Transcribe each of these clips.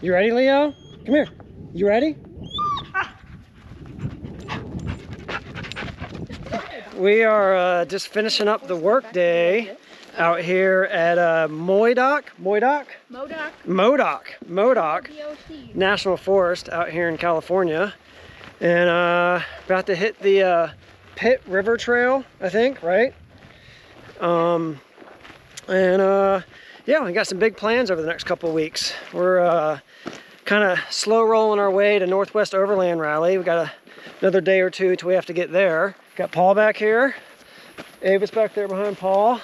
You ready, Leo? Come here. You ready? We are just finishing up the work day out here at Modoc National Forest out here in California, and about to hit the Pitt River Trail, I think, right? Yeah, we got some big plans over the next couple of weeks. We're kind of slow rolling our way to Northwest Overland Rally. We got another day or two till we have to get there. Got Paul back here, Avis back there behind Paul,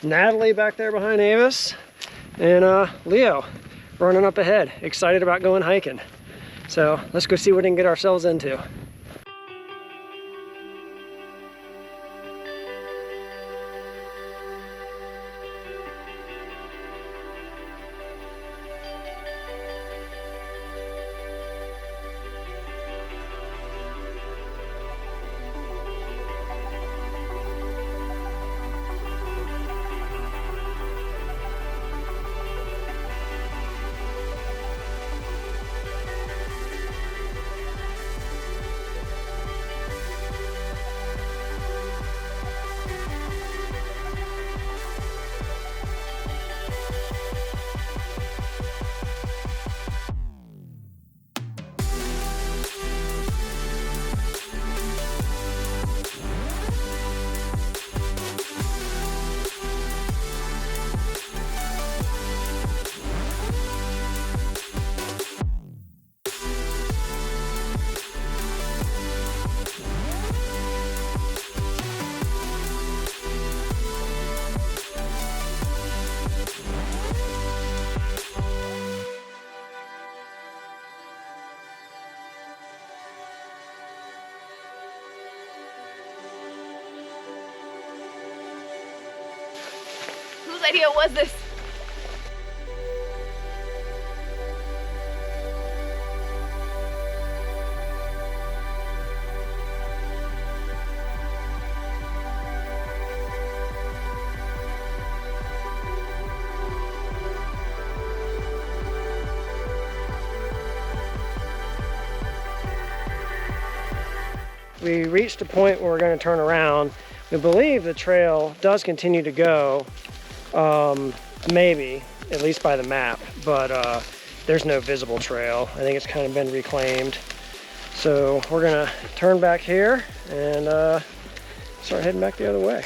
Natalie back there behind Avis, and Leo running up ahead, excited about going hiking. So let's go see what we can get ourselves into. Whose idea was this? We reached a point where we're going to turn around. We believe the trail does continue to go, maybe, at least by the map, but there's no visible trail. I think it's kind of been reclaimed. So we're going to turn back here and start heading back the other way.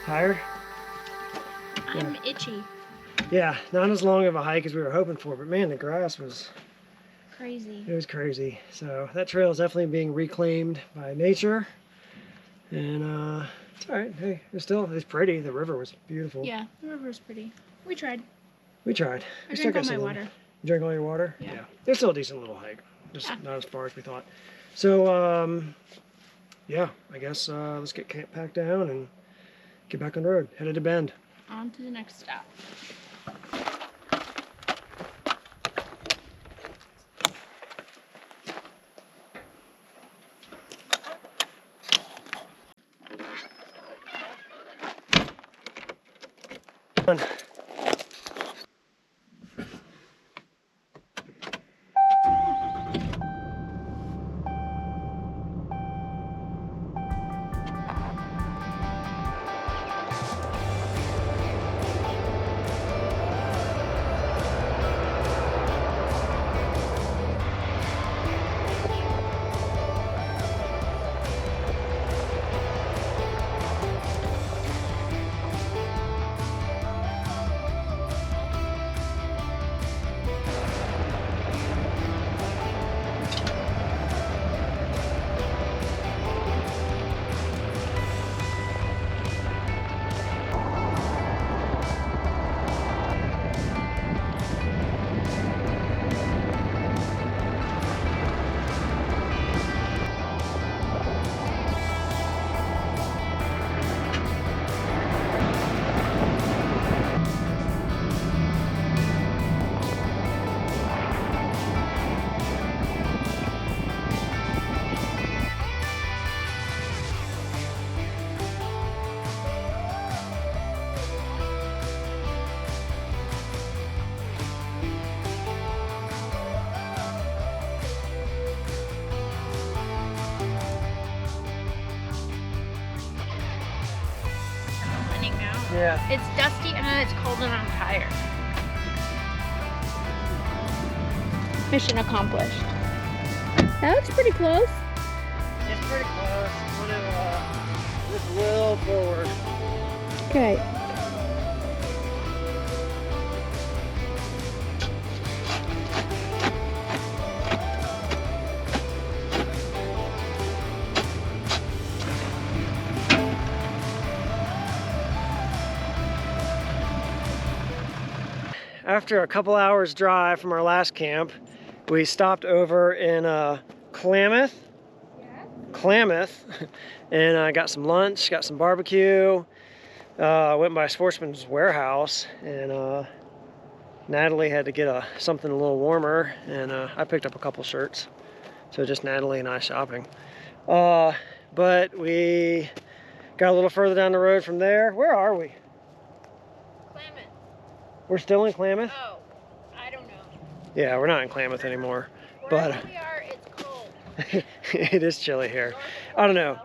Tired? I'm itchy. Yeah, not as long of a hike as we were hoping for, but man, the grass was Crazy. It was crazy. So that trail is definitely being reclaimed by nature, and it's all right. Hey, it's pretty. The river was beautiful. Yeah, the river's pretty. We tried. We tried. I drank all my water. You drank all your water? Yeah. It's still a decent little hike, just not as far as we thought. So yeah, I guess let's get camp packed down and get back on the road. Headed to Bend. On to the next stop. Yeah. It's dusty and then it's cold and I'm tired. Mission accomplished. That looks pretty close. It's pretty close. I'm gonna just a little forward. Okay. After a couple hours drive from our last camp, we stopped over in Klamath, and got some lunch, got some barbecue. Went by Sportsman's Warehouse, and Natalie had to get something a little warmer, and I picked up a couple shirts. So just Natalie and I shopping. But we got a little further down the road from there. Where are we? Klamath. We're still in Klamath? Oh, I don't know. Yeah, we're not in Klamath anymore. Wherever But we are, it's cold. it is chilly here. I don't know.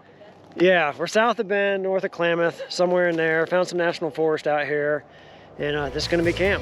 Yeah, we're south of Bend, north of Klamath, somewhere in there. Found some national forest out here, and this is going to be camp.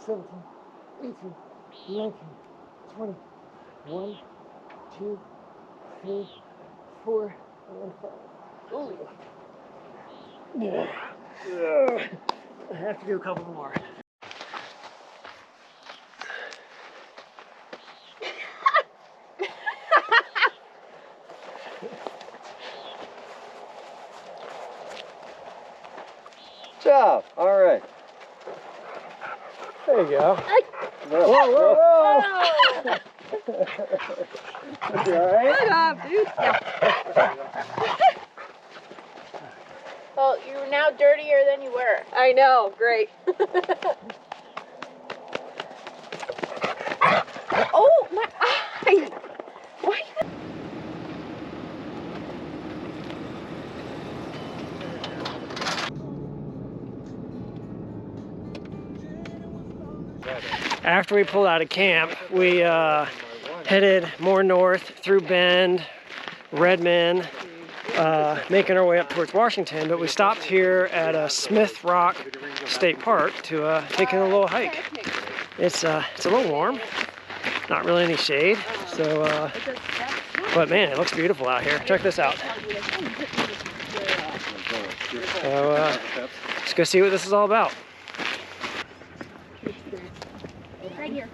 Seventeen, 18, 19, 20, 1, 2, 3, 4, and 5. Ooh. Yeah. I have to do a couple more. Good job. All right. There you go. Whoa, whoa, whoa! You all right? Good job, dude. Well, you're now dirtier than you were. I know, great. Oh, my eye! Why? After we pulled out of camp, we headed more north through Bend, Redmond, making our way up towards Washington, but we stopped here at Smith Rock State Park to take in a little hike. It's a little warm, not really any shade, so but man, it looks beautiful out here. Check this out. So let's go see what this is all about. Right here.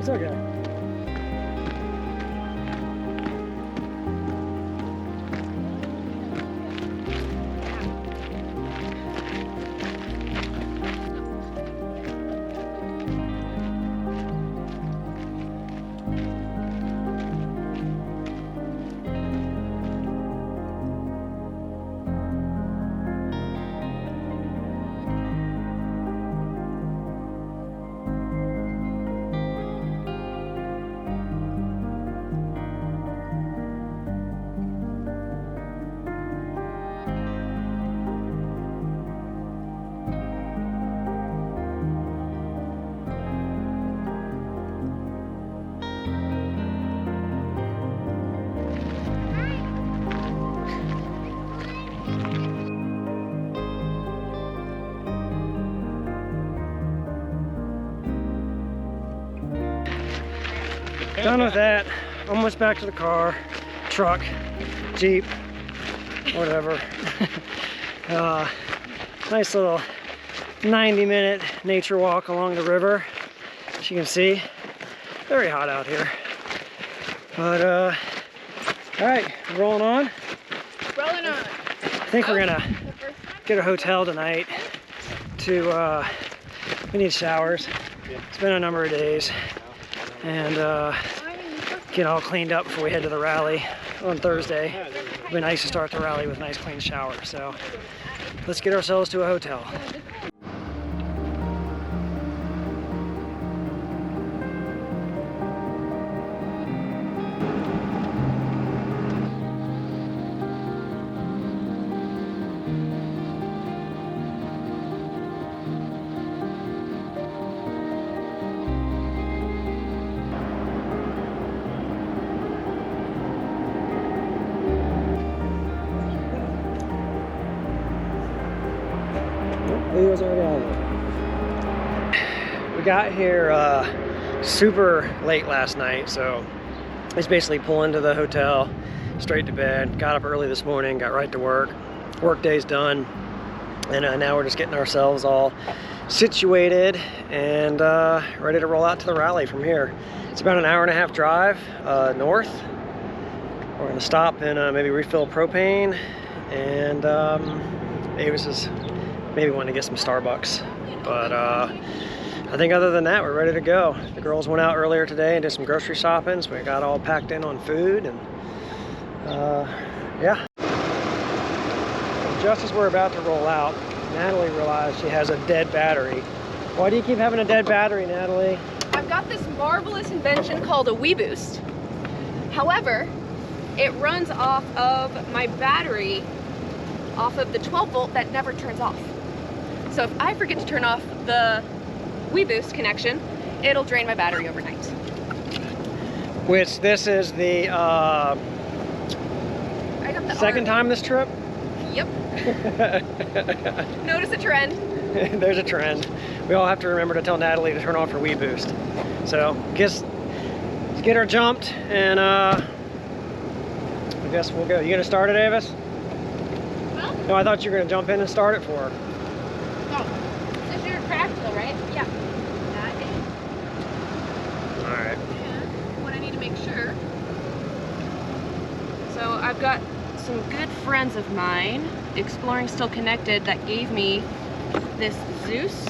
It's okay. Done with that. Almost back to the car, truck, Jeep, whatever. Nice little 90-minute nature walk along the river. As you can see, very hot out here. But all right, rolling on. Rolling on. I think we're gonna get a hotel tonight. We need showers. It's been a number of days. And get all cleaned up before we head to the rally on Thursday. It'd be nice to start the rally with a nice clean shower. So let's get ourselves to a hotel. Leo's already out of there. We got here super late last night, so it's basically pull into the hotel, straight to bed, got up early this morning, got right to work. Work day's done, and now we're just getting ourselves all situated and ready to roll out to the rally from here. It's about an hour-and-a-half drive north. We're gonna stop and maybe refill propane, and Avis is maybe wanting to get some Starbucks. But I think other than that, we're ready to go. The girls went out earlier today and did some grocery shopping, so we got all packed in on food, and yeah. Just as we're about to roll out, Natalie realized she has a dead battery. Why do you keep having a dead battery, Natalie? I've got this marvelous invention called a WeBoost. However, it runs off of my battery, off of the 12 volt that never turns off. So if I forget to turn off the WeBoost connection, it'll drain my battery overnight. Which this is the I got the second time this trip? Yep. Notice a trend. There's a trend. We all have to remember to tell Natalie to turn off her WeBoost. So, let's get her jumped, and I guess we'll go. You gonna start it, Avis? Well, No, I thought you were gonna jump in and start it for her. no. This is your practical, right? Yeah. That is. All right. And what I need to make sure. So I've got some good friends of mine, Exploring Still Connected, that gave me this Zeus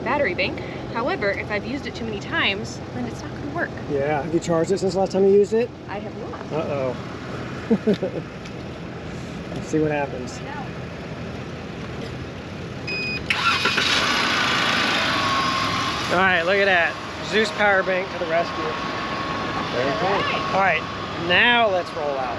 battery bank. However, if I've used it too many times, then it's not going to work. Yeah. Have you charged it since the last time you used it? I have not. Uh-oh. Let's see what happens. All right, look at that. Zeus power bank to the rescue. Very cool. All right, now let's roll out.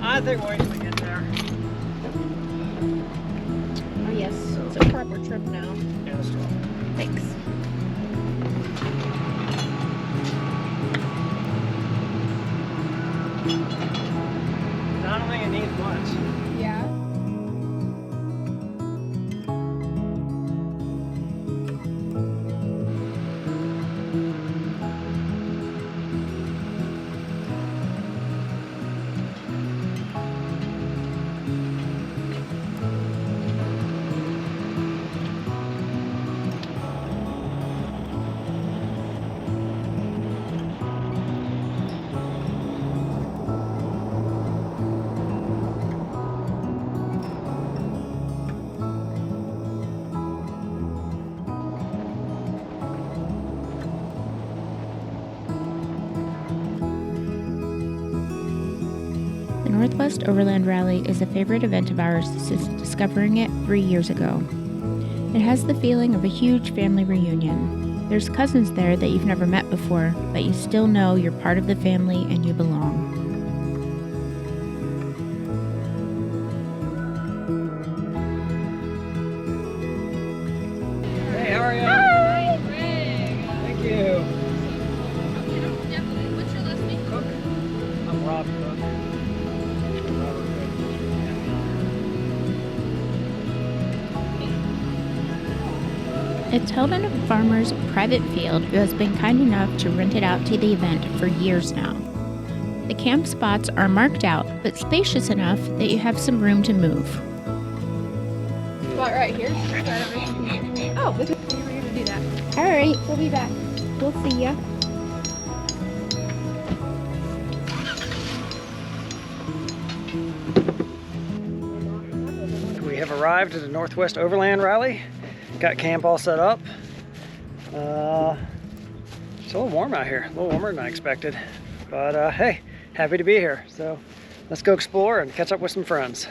I think we're going to get there. Oh yes, it's a proper trip now. Yeah, let's roll. Thanks. I don't think it needs much. Yeah. Northwest Overland Rally is a favorite event of ours since discovering it 3 years ago. It has the feeling of a huge family reunion. There's cousins there that you've never met before, but you still know you're part of the family and you belong. Hey, how are you? Hi! Thank you. What's your last name? Cook. I'm Rob Cook. It's held on a farmer's private field who has been kind enough to rent it out to the event for years now. The camp spots are marked out, but spacious enough that you have some room to move. Spot right here. Oh, we were going to do that. All right, we'll be back. We'll see ya. We have arrived at the Northwest Overland Rally. Got camp all set up. It's a little warm out here, a little warmer than I expected. But hey, happy to be here. So let's go explore and catch up with some friends.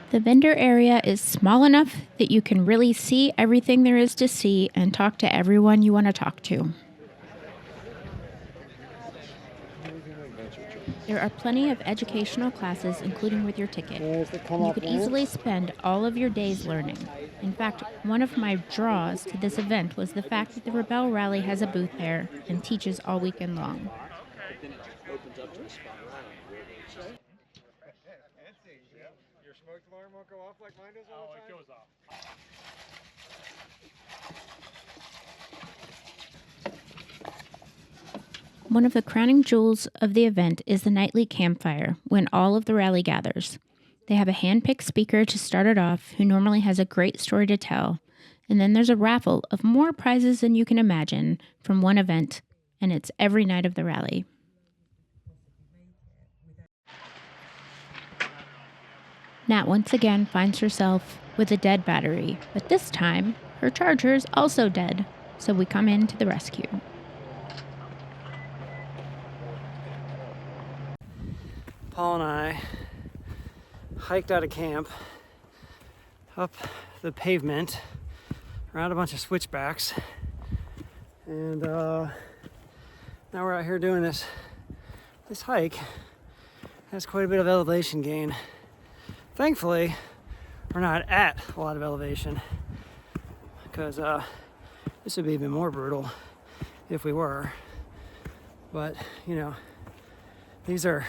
The vendor area is small enough that you can really see everything there is to see and talk to everyone you want to talk to. There are plenty of educational classes, including with your ticket. You could easily spend all of your days learning. In fact, one of my draws to this event was the fact that the Rebel Rally has a booth there and teaches all weekend long. Your smoke alarm won't go off like mine does all the time? Oh, it goes off. One of the crowning jewels of the event is the nightly campfire, when all of the rally gathers. They have a hand-picked speaker to start it off, who normally has a great story to tell, and then there's a raffle of more prizes than you can imagine from one event, and it's every night of the rally. Nat once again finds herself with a dead battery, but this time, her charger is also dead, so we come in to the rescue. Paul and I hiked out of camp, up the pavement, around a bunch of switchbacks, and now we're out here doing this hike. Has quite a bit of elevation gain. Thankfully, we're not at a lot of elevation, because this would be even more brutal if we were. But, you know, these are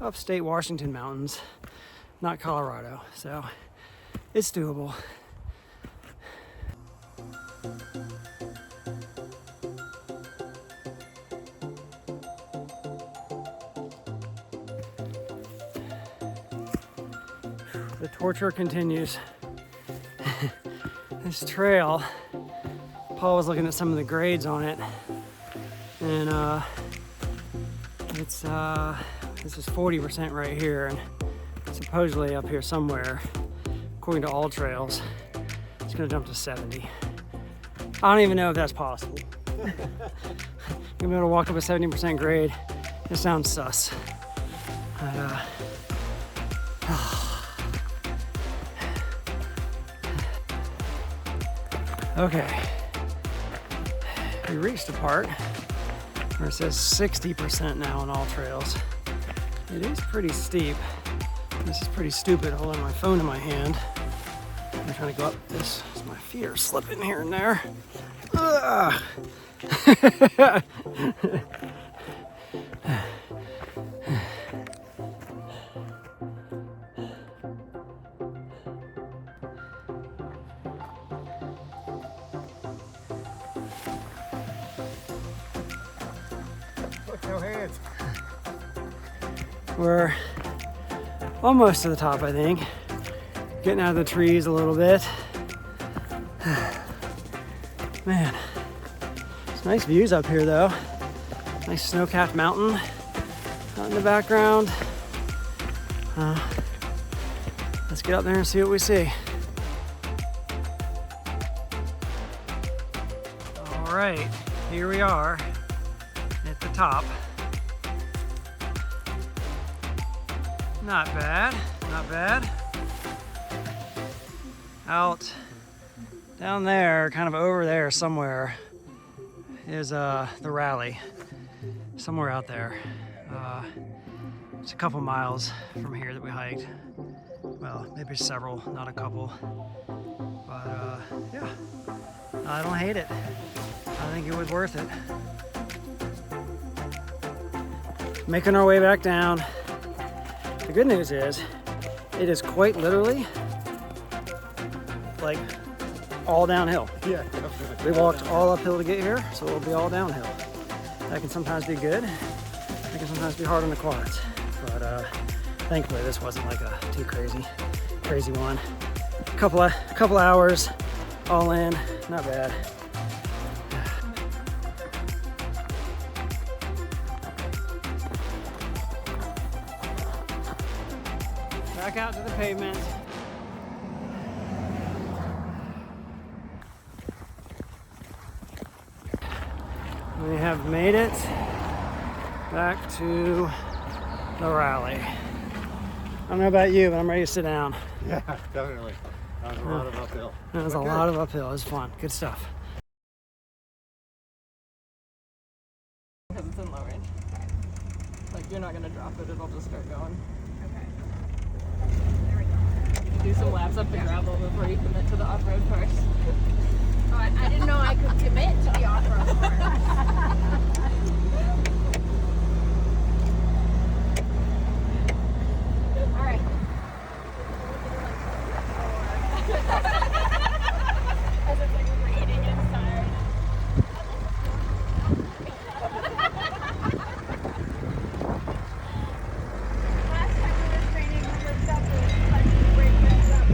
upstate Washington mountains, not Colorado, so it's doable. The torture continues. This trail, Paul was looking at some of the grades on it, and it's this is 40% right here, and supposedly up here somewhere, according to all trails, it's gonna jump to 70. I don't even know if that's possible. You're gonna be able to walk up a 70% grade. It sounds sus. Okay, we reached a part where it says 60% now on all trails. It is pretty steep. This is pretty stupid holding my phone in my hand. I'm trying to go up this, so my feet are slipping here and there. Ugh. No hands. We're almost to the top, I think. Getting out of the trees a little bit. Man, it's nice views up here though. Nice snow-capped mountain out in the background. Let's get up there and see what we see. All right, here we are at the top. Not bad, not bad. Out down there, kind of over there somewhere, is the rally. Somewhere out there. It's a couple miles from here that we hiked. Well, maybe several, not a couple. But yeah, I don't hate it. I think it was worth it. Making our way back down. The good news is, it is quite literally like all downhill. Yeah, definitely. We walked all uphill to get here, so it'll be all downhill. That can sometimes be good. That can sometimes be hard on the quads. But thankfully this wasn't like a too crazy one. Couple hours all in, not bad. Back out to the pavement. We have made it back to the rally. I don't know about you, but I'm ready to sit down. Yeah, definitely. That was a lot of uphill. That was a lot of uphill. It was fun. Good stuff. Because it's in low range. Like, you're not going to drop it, it'll just start going. Okay. There we go. Do some laps up the gravel before you commit to the off-road course. Oh, I didn't know I could commit to the off-road part. All right. As it's like raining inside. Last time it was raining, we looked up and it was like breaking us up.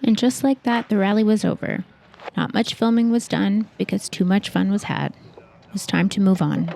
And just like that, the rally was over. Not much filming was done because too much fun was had. It was time to move on.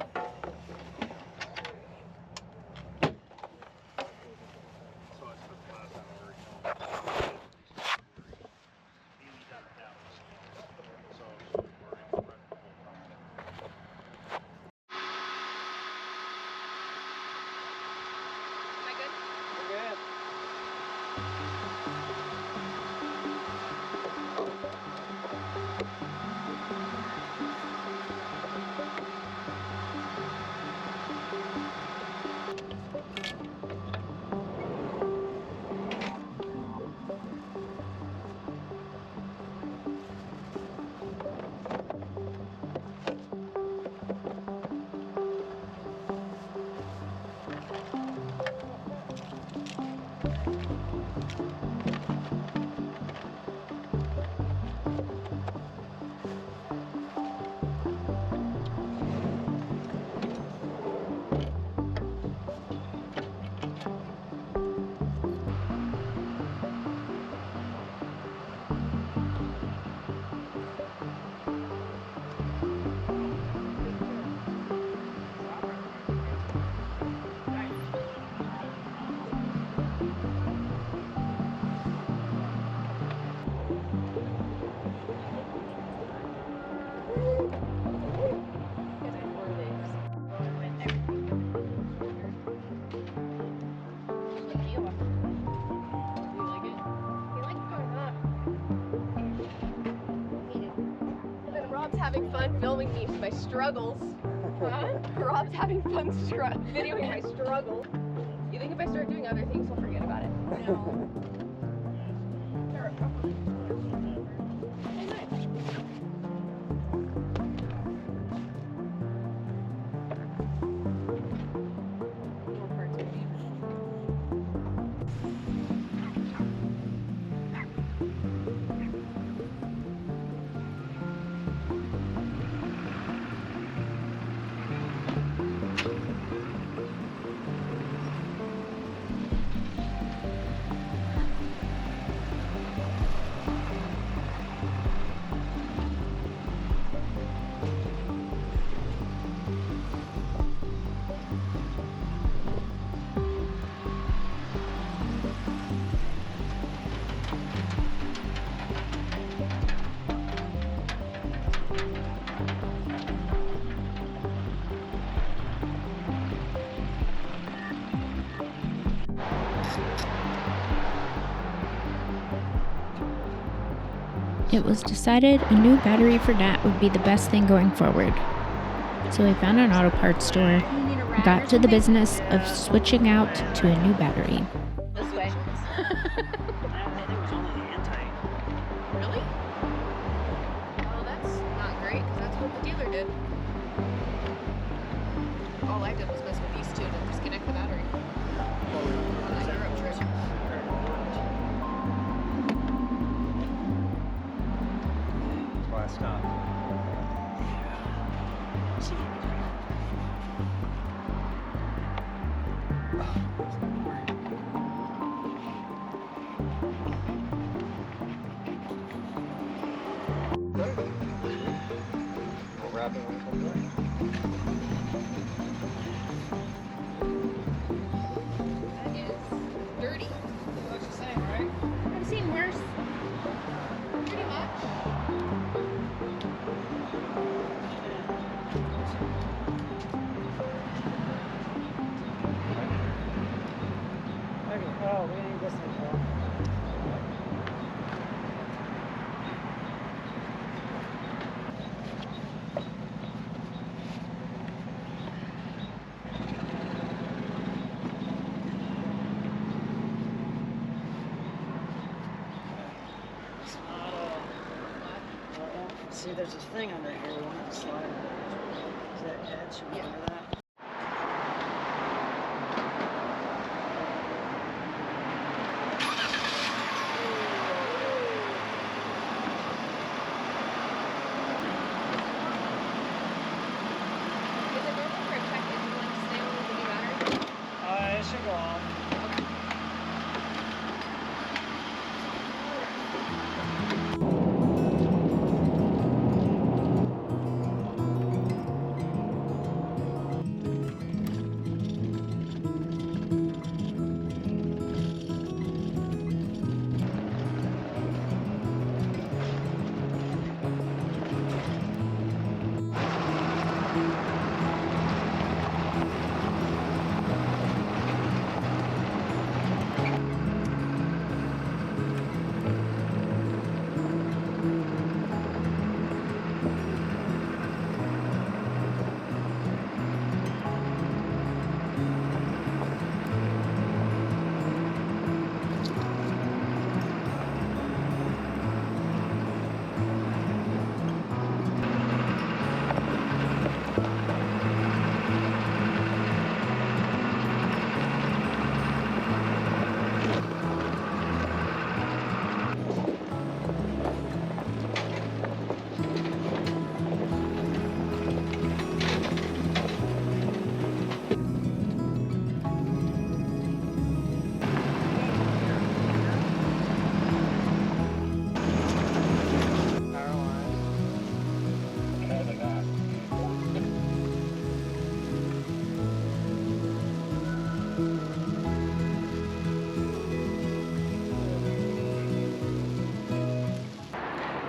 having fun filming me, my struggles. Huh? Rob's having fun videoing my struggles. You think if I start doing other things, we'll forget about it? No. It was decided a new battery for Nat would be the best thing going forward. So we found an auto parts store and got to the business of switching out to a new battery. This way. I think it was only anti. Really? Well, that's not great, because that's what the dealer did. All I did was mess with these two to disconnect the battery. On that Europe trip. That's why I stopped. See if you can We'll wrap it when it comes in. That is dirty. What you saying, right? I've seen worse. Pretty much. Oh, we need this thing. It's not see, there's this thing under here. We want to slide it. Is that edge? Should we under that? Is it normal for a check engine light to stay on with the new battery? It should go off.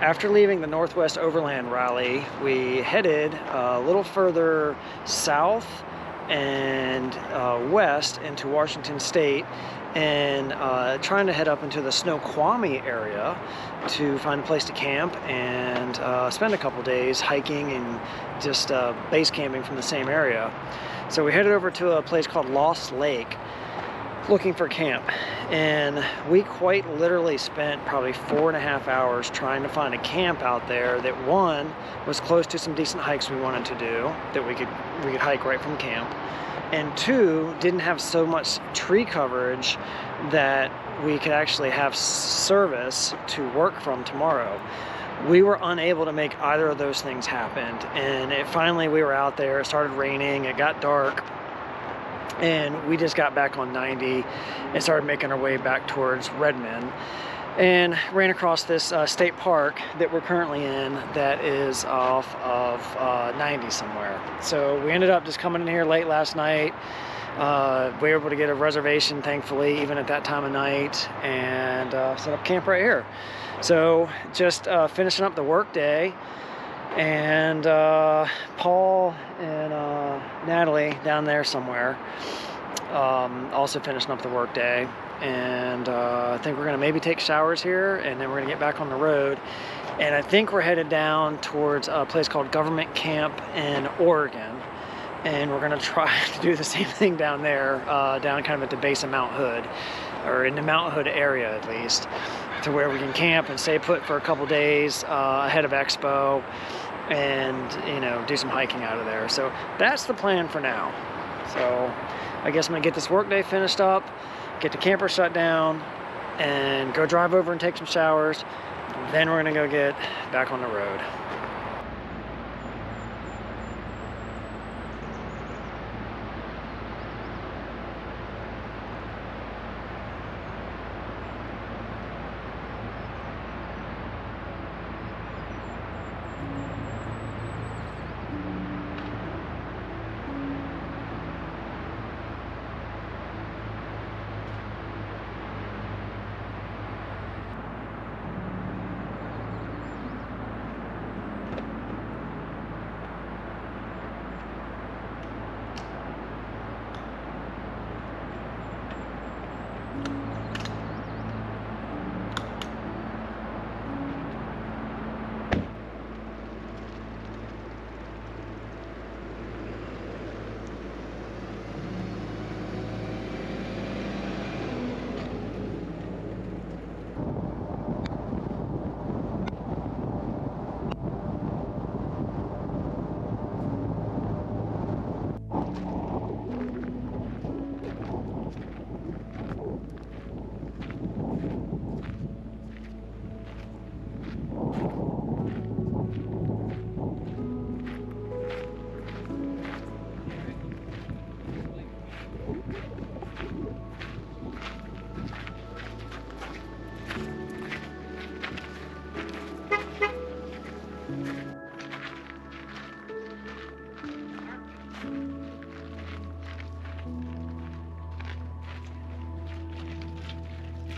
After leaving the Northwest Overland Rally, we headed a little further south and west into Washington State, and trying to head up into the Snoqualmie area to find a place to camp and spend a couple days hiking and just base camping from the same area. So we headed over to a place called Lost Lake looking for camp, and we quite literally spent probably 4.5 hours trying to find a camp out there that, one, was close to some decent hikes we wanted to do, that we could hike right from camp, and two, didn't have so much tree coverage that we could actually have service to work from tomorrow. We were unable to make either of those things happen, and finally we were out there, it started raining, it got dark, and we just got back on 90 and started making our way back towards Redmond, and ran across this state park that we're currently in that is off of 90 somewhere. So we ended up just coming in here late last night. We were able to get a reservation, thankfully, even at that time of night, and set up camp right here. So just finishing up the work day, and Paul and Natalie down there somewhere also finishing up the work day, and I think we're gonna maybe take showers here, and then we're gonna get back on the road, and I think we're headed down towards a place called Government Camp in Oregon, and we're gonna try to do the same thing down there, down kind of at the base of Mount Hood, or in the Mount Hood area at least, to where we can camp and stay put for a couple days ahead of Expo, and do some hiking out of there. So that's the plan for now. So I guess I'm gonna get this workday finished up, get the camper shut down, and go drive over and take some showers. Then we're gonna go get back on the road.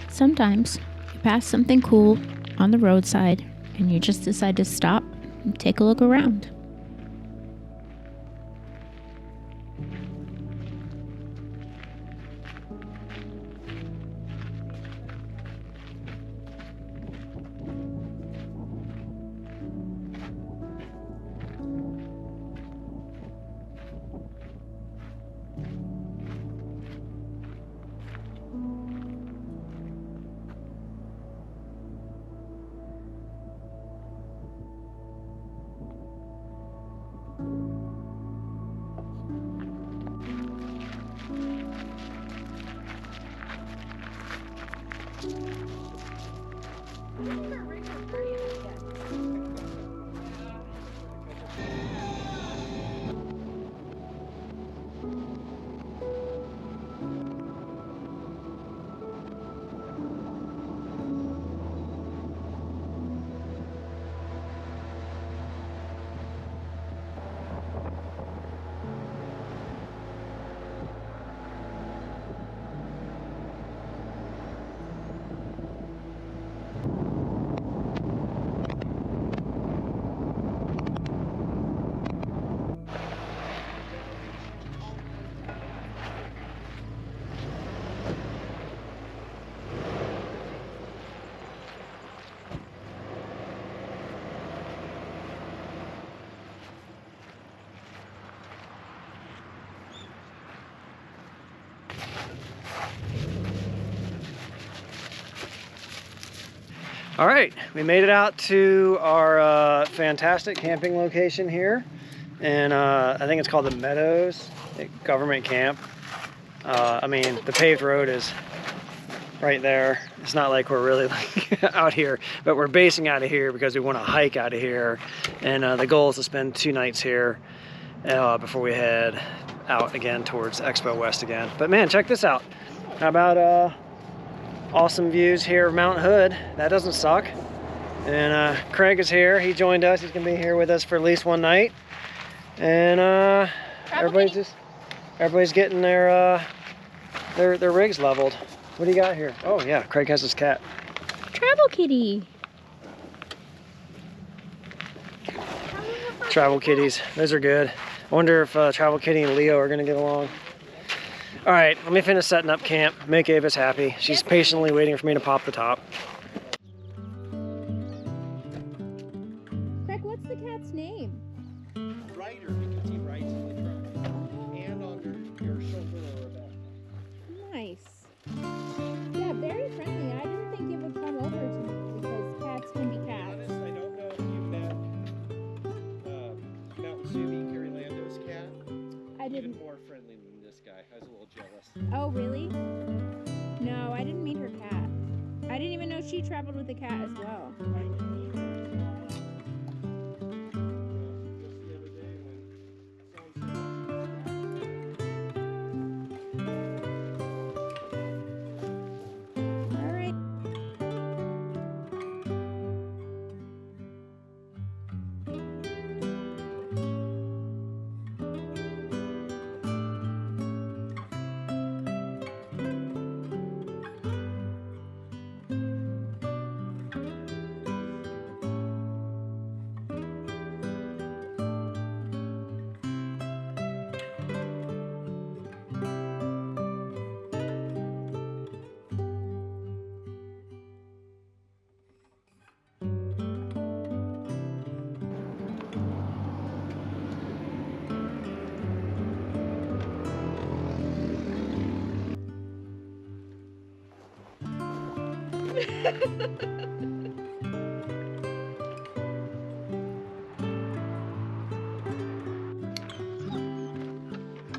Sometimes you pass something cool on the roadside and you just decide to stop and take a look around. All right, we made it out to our fantastic camping location here, and I think it's called the Meadows Government Camp. I mean, the paved road is right there. It's not like we're really like out here, but we're basing out of here because we want to hike out of here, and the goal is to spend 2 nights here before we head out again towards Expo West again. But man, check this out. How about awesome views here of Mount Hood? That doesn't suck. And Craig is here. He joined us. He's gonna be here with us for at least 1 night. And everybody's getting their rigs leveled. What do you got here? Oh yeah, Craig has his cat. Travel kitty. Travel kitties, those are good. I wonder if Travel Kitty and Leo are gonna get along. All right, let me finish setting up camp, make Avis happy. She's patiently waiting for me to pop the top. Craig, what's the cat's name? Rider, because he rides in the truck. And on your shoulder or back. Nice. Yeah, very friendly. I didn't think it would come over to me because cats can be cats. Honest, I don't know if you met Mountain Subi, Carrie Lando's cat. I Even didn't. more friendly than this guy. I was a little jealous. Oh, really? No, I didn't meet her cat. I didn't even know she traveled with a cat as well. All right.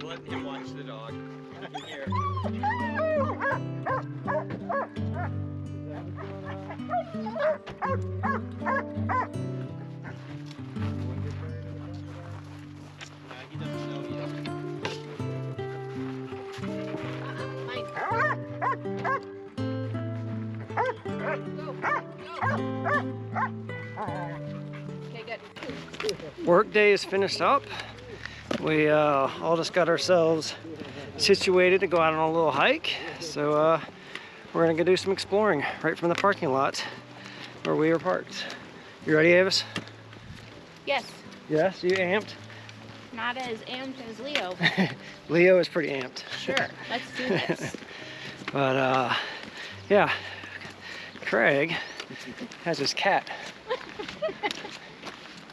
Letting him watch the dog. Here. He doesn't know yet. Okay, good. Work day is finished up. We all just got ourselves situated to go out on a little hike. So we're gonna go do some exploring right from the parking lot where we are parked. You ready, Avis? Yes, Yes, you amped? not as amped as Leo. Leo is pretty amped. Sure, let's do this. But yeah, Craig has his cat.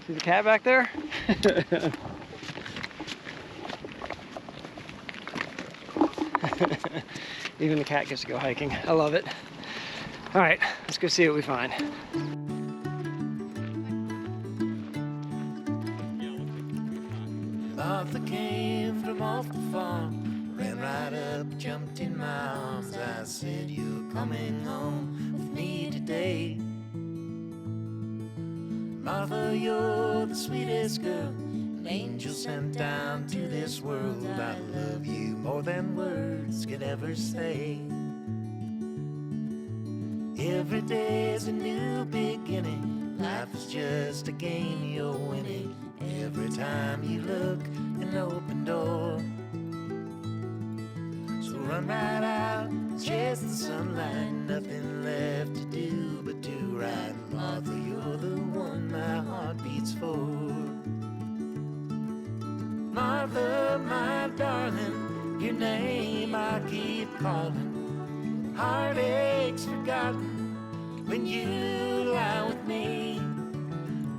See the cat back there? Even the cat gets to go hiking. I love it. All right, let's go see what we find. Martha came from off the farm, ran right up, jumped in my arms. I said, "You're coming home with me today." Martha, you're the sweetest girl, an angel sent down to this world. I love you more than words could ever say. Every day's a new beginning, life is just a game you're winning. Every time you look, an open door. So run right out, chase the sunlight, nothing left to do but to ride. Martha, you're the one my heart beats for. Martha, my darling, your name I keep calling. Heartaches forgotten when you lie with me.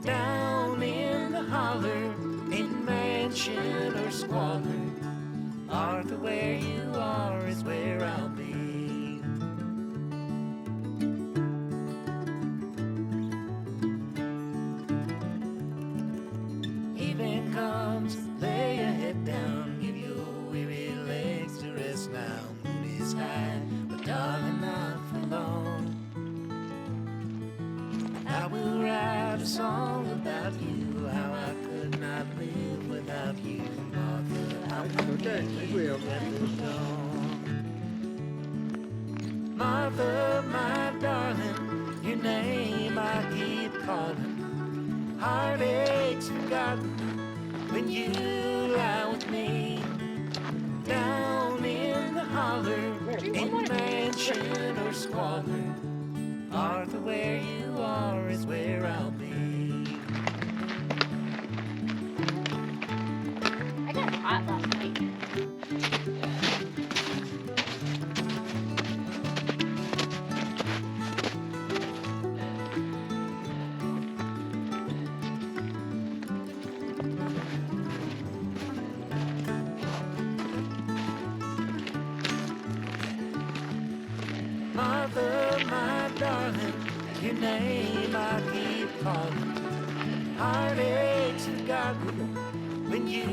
Down in the holler, in mansion or squalor, Martha, where you are is where sky, but darling, not for long. I will write a song about you, how I could not live without you, Martha. I will make you at the dawn. Martha, my darling, your name I keep calling. Heartaches forgotten when you lie with me. Down in the holler, in mansion or squalor, Martha, where you are is where I'll be. I got hot last night. Martha, my darling, your name I keep calling. Heartaches forgotten when you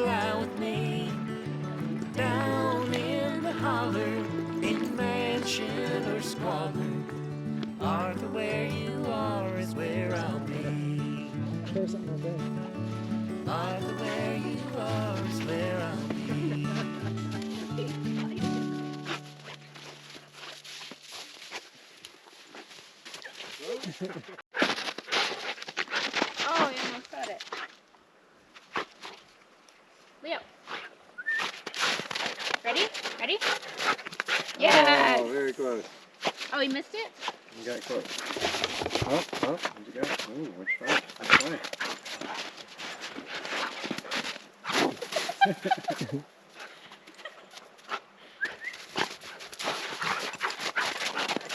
lie with me. Down in the holler, in mansion or squalor, Martha, where you are is where I'll be. Martha, where you are is where I'll be. Oh, you almost got it. Leo. Ready? Ready? Yes! Oh, very close. Oh, he missed it? You got close. Oh, where'd you go? Oh, that's fine. That's fine.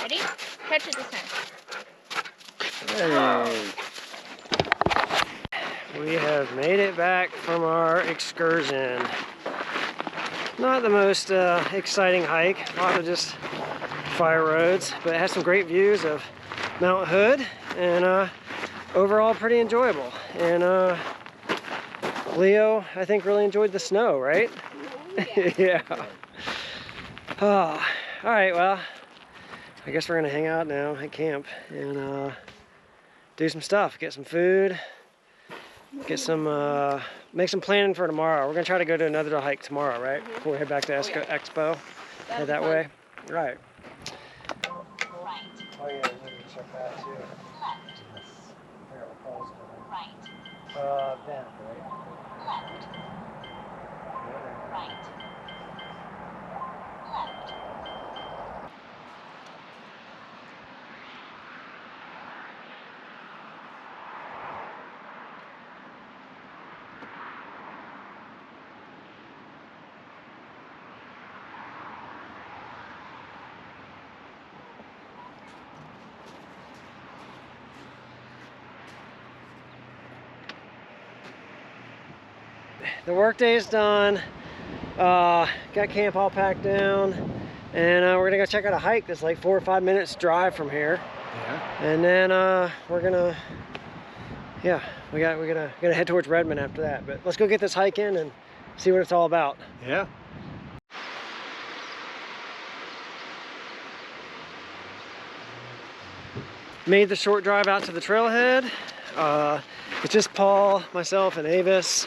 Ready? Catch it this time. Hey. We have made it back from our excursion. Not the most exciting hike, a lot of just fire roads, but it has some great views of Mount Hood, and overall pretty enjoyable. And Leo, I think, really enjoyed the snow, right? Yeah. Oh, all right, well, I guess we're gonna hang out now at camp and do some stuff, get some food, get some, make some planning for tomorrow. We're gonna try to go to another hike tomorrow, right? Before we head back to Expo. Head that way. Right. Oh yeah, you need to check that too. Then, right? The work day is done. Got camp all packed down, and we're gonna go check out a hike that's like 4 or 5 minutes drive from here. Yeah. And then we're gonna, yeah, we're gonna head towards Redmond after that. But let's go get this hike in and see what it's all about. Yeah. Made the short drive out to the trailhead. It's just Paul, myself, and Avis.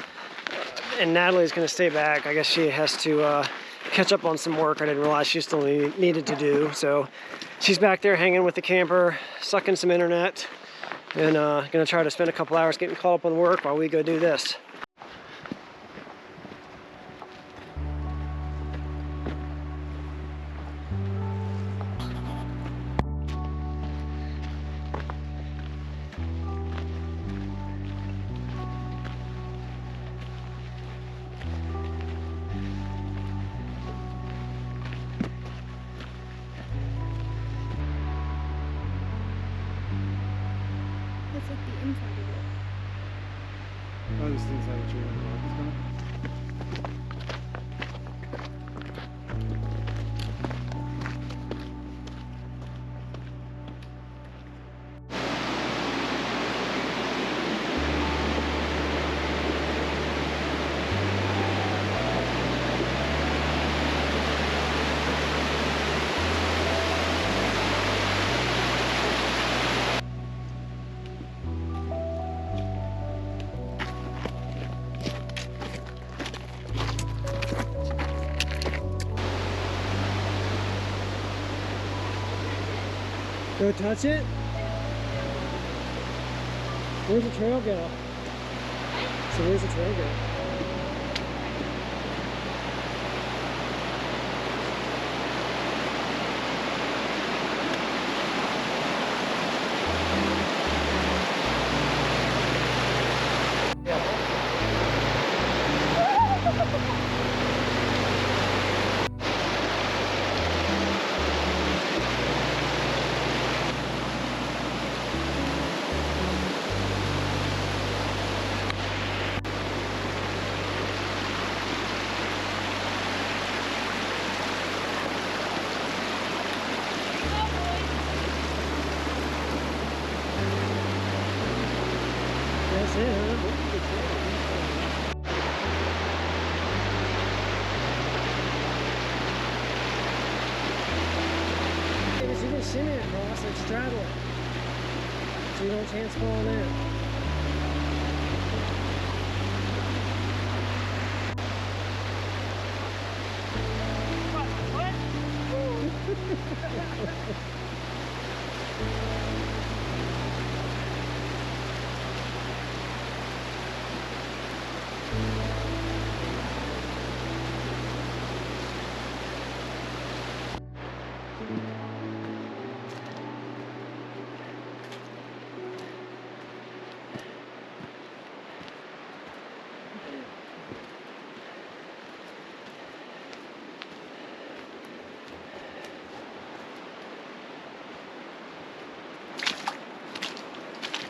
And Natalie's gonna stay back. I guess she has to catch up on some work I didn't realize she still needed to do. So she's back there hanging with the camper, sucking some internet, and gonna try to spend a couple hours getting caught up on work while we go do this. That's like the inside of it. Oh, this is inside what you want to mark. Go touch it? Where's the trail go? So where's the trail go? That's it, huh? You can shimmy it across and straddle it, so you don't chance falling in.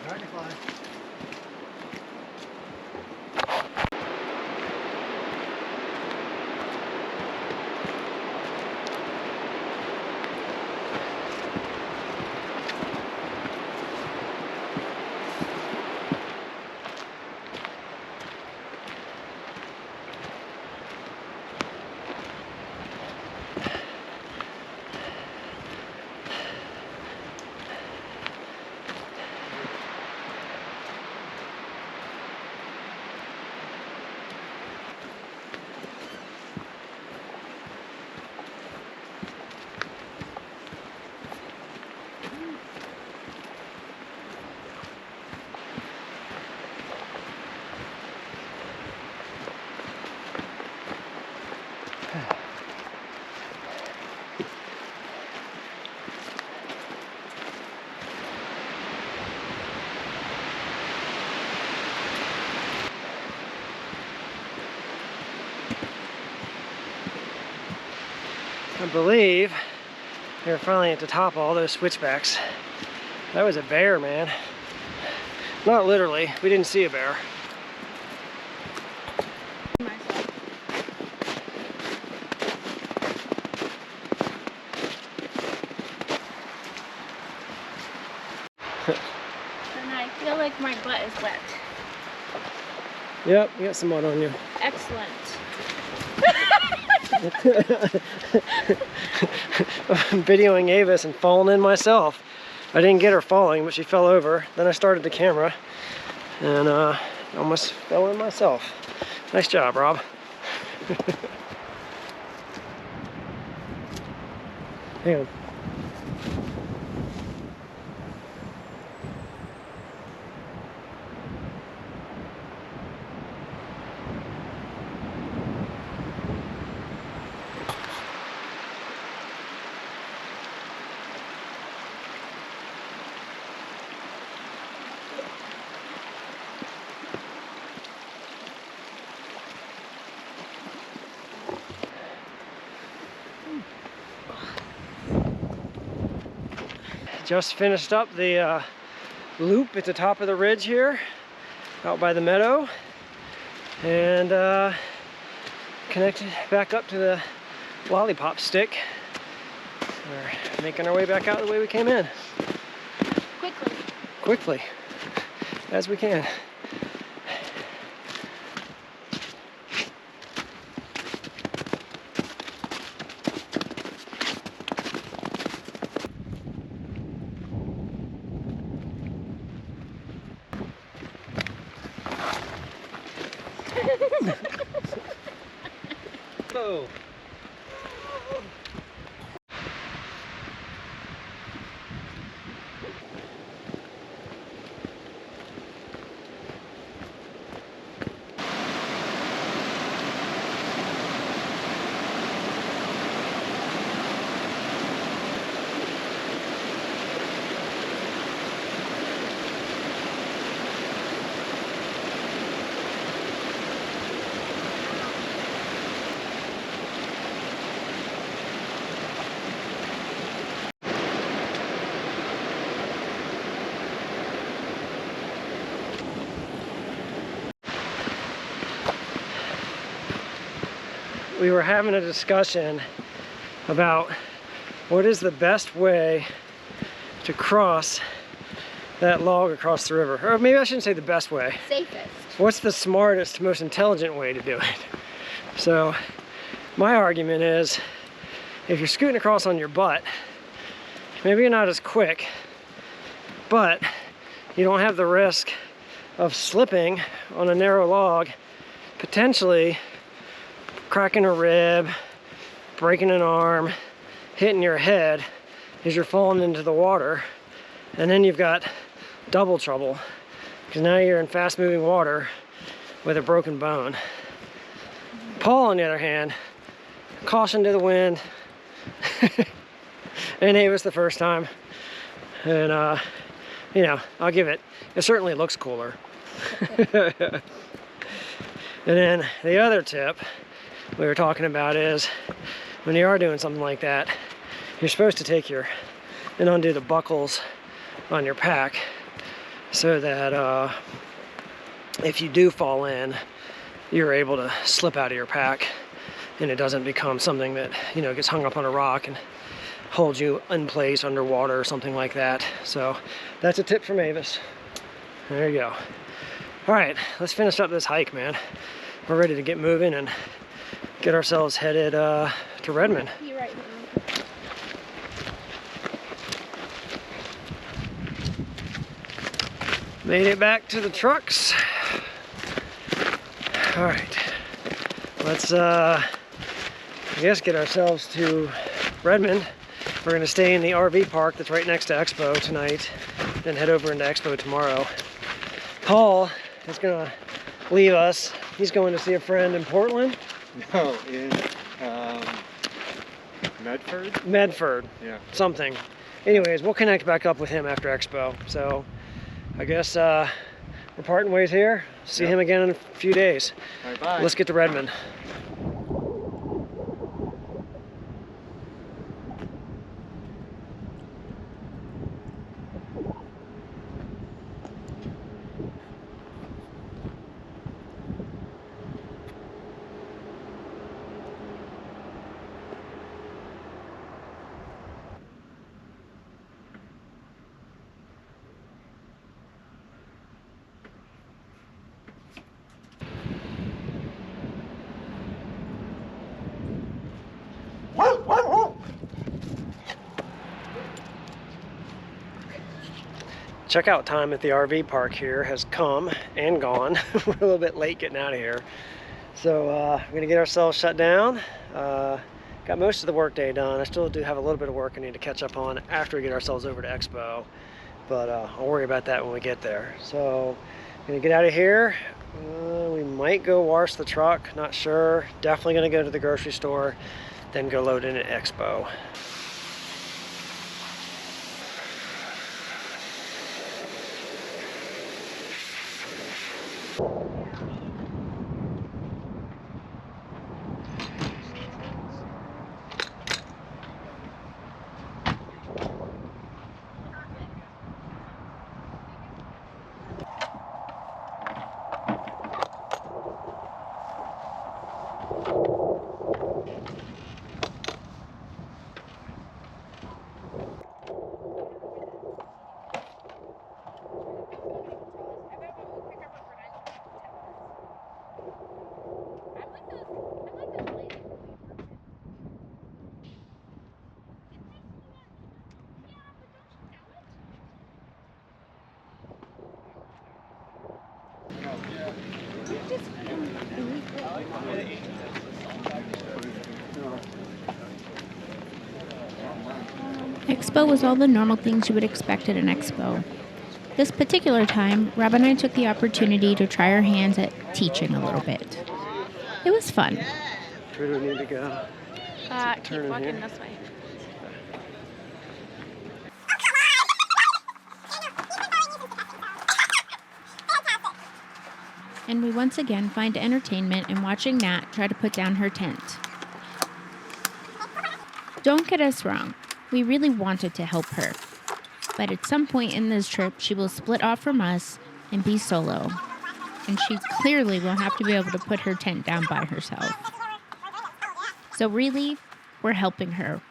Dragonfly. I believe they're finally at the top of all those switchbacks. That was a bear, man. Not literally, we didn't see a bear. And I feel like my butt is wet. Yep, you got some mud on you. Excellent. I'm videoing Avis and falling in myself. I didn't get her falling, but she fell over. Then I started the camera and almost fell in myself. Nice job, Rob. Hang on. Just finished up the loop at the top of the ridge here, out by the meadow, and connected back up to the lollipop stick. We're making our way back out the way we came in. Quickly. Quickly, as we can. Oh. we were having a discussion about what is the best way to cross that log across the river. Or maybe I shouldn't say the best way. Safest. What's the smartest, most intelligent way to do it? So my argument is, if you're scooting across on your butt, maybe you're not as quick, but you don't have the risk of slipping on a narrow log, potentially cracking a rib, breaking an arm, hitting your head as you're falling into the water. And then you've got double trouble, because now you're in fast moving water with a broken bone. Paul, on the other hand, caution to the wind. And it was the first time. And you know, I'll give it certainly looks cooler. And then the other tip we were talking about is, when you are doing something like that, you're supposed to take and undo the buckles on your pack, so that if you do fall in, you're able to slip out of your pack and it doesn't become something that, you know, gets hung up on a rock and holds you in place underwater or something like that. So that's a tip from Avis. There you go. All right, let's finish up this hike, man. We're ready to get moving and get ourselves headed to Redmond. You're right. Made it back to the trucks. All right, let's I guess get ourselves to Redmond. We're gonna stay in the RV park that's right next to Expo tonight, then head over into Expo tomorrow. Paul is gonna leave us. He's going to see a friend in Portland. No, in Medford? Medford. Yeah. Something. Anyways, we'll connect back up with him after Expo. So I guess we're parting ways here. See him again in a few days. Bye-bye. Let's get to Redmond. Checkout time at the RV park here has come and gone. We're a little bit late getting out of here. So we're gonna get ourselves shut down. Got most of the work day done. I still do have a little bit of work I need to catch up on after we get ourselves over to Expo, but I'll worry about that when we get there. So I'm gonna get out of here. We might go wash the truck, not sure. Definitely gonna go to the grocery store, then go load in at Expo. Expo was all the normal things you would expect at an expo. This particular time, Rob and I took the opportunity to try our hands at teaching a little bit. It was fun. Where do we need to go? Keep walking this way. And we once again find entertainment in watching Nat try to put down her tent. Don't get us wrong, we really wanted to help her. But at some point in this trip, she will split off from us and be solo. And she clearly will have to be able to put her tent down by herself. So really, we're helping her.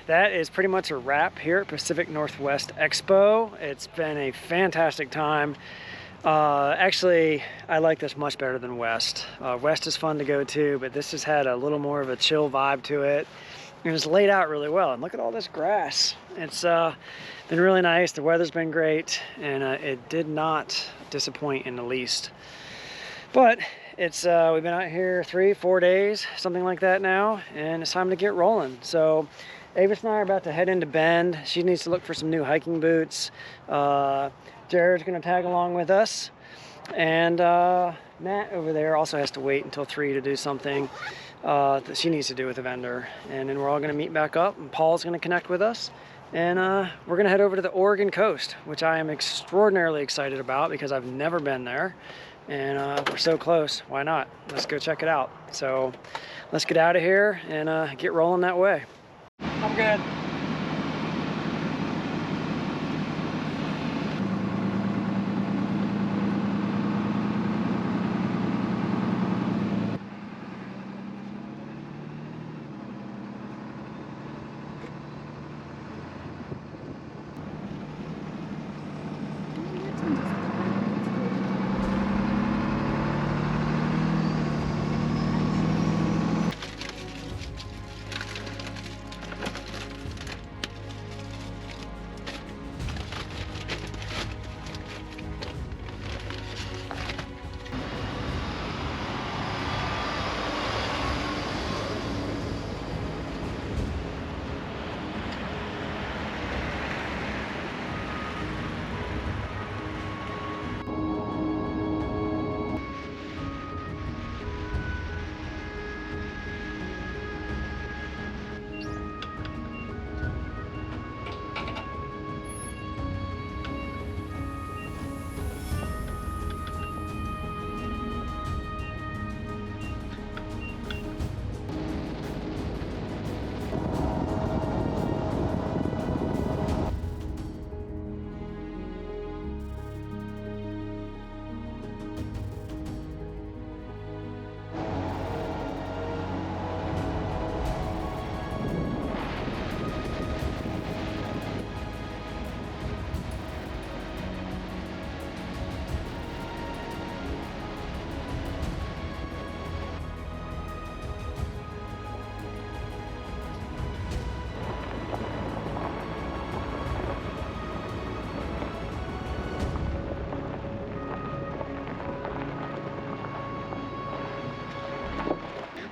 That is pretty much a wrap here at Pacific Northwest Expo. It's been a fantastic time. Actually, I like this much better than West. West is fun to go to, but this has had a little more of a chill vibe to it. It was laid out really well, and look at all this grass. It's been really nice. The weather's been great, and it did not disappoint in the least. But it's we've been out here 3-4 days, something like that now, and it's time to get rolling. So Avis and I are about to head into Bend. She needs to look for some new hiking boots. Jared's gonna tag along with us. And Matt over there also has to wait until 3 to do something that she needs to do with a vendor. And then we're all gonna meet back up, and Paul's gonna connect with us. And we're gonna head over to the Oregon coast, which I am extraordinarily excited about because I've never been there. And we're so close, why not? Let's go check it out. So let's get out of here and get rolling that way. I'm good.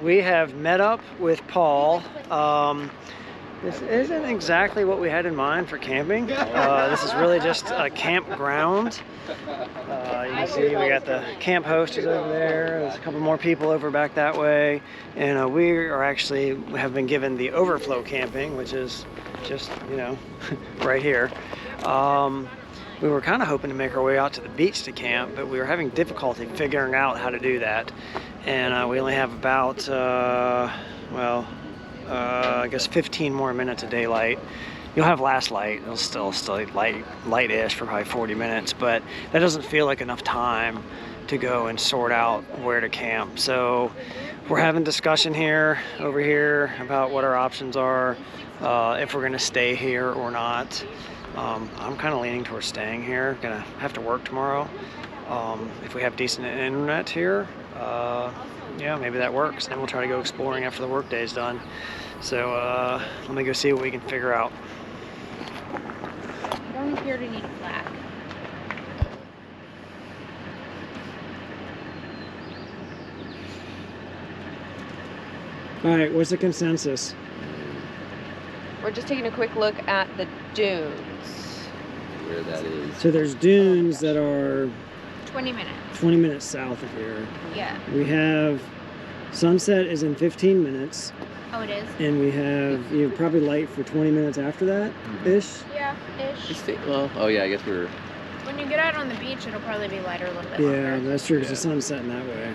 We have met up with Paul. This isn't exactly what we had in mind for camping. This is really just a campground. You can see we got the camp host is over there. There's a couple more people over back that way. And we are actually have been given the overflow camping, which is just, you know, right here. We were kind of hoping to make our way out to the beach to camp, but we were having difficulty figuring out how to do that. And we only have about, I guess 15 more minutes of daylight. You'll have last light. It'll still light-ish for probably 40 minutes, but that doesn't feel like enough time to go and sort out where to camp. So we're having discussion over here about what our options are, if we're gonna stay here or not. I'm kind of leaning towards staying here. Gonna have to work tomorrow. If we have decent internet here, yeah, maybe that works. Then we'll try to go exploring after the work day's done. So let me go see what we can figure out. I don't appear to need a flag. All right, what's the consensus? We're just taking a quick look at the dunes. Where that is. So there's dunes that are 20 minutes. 20 minutes south of here. Yeah. We have sunset is in 15 minutes, Oh, it is? and you have probably light for 20 minutes after that, ish. Yeah, ish. Well, oh yeah, I guess we're. When you get out on the beach, it'll probably be lighter a little bit Yeah, longer. that's true because the sun's setting that way.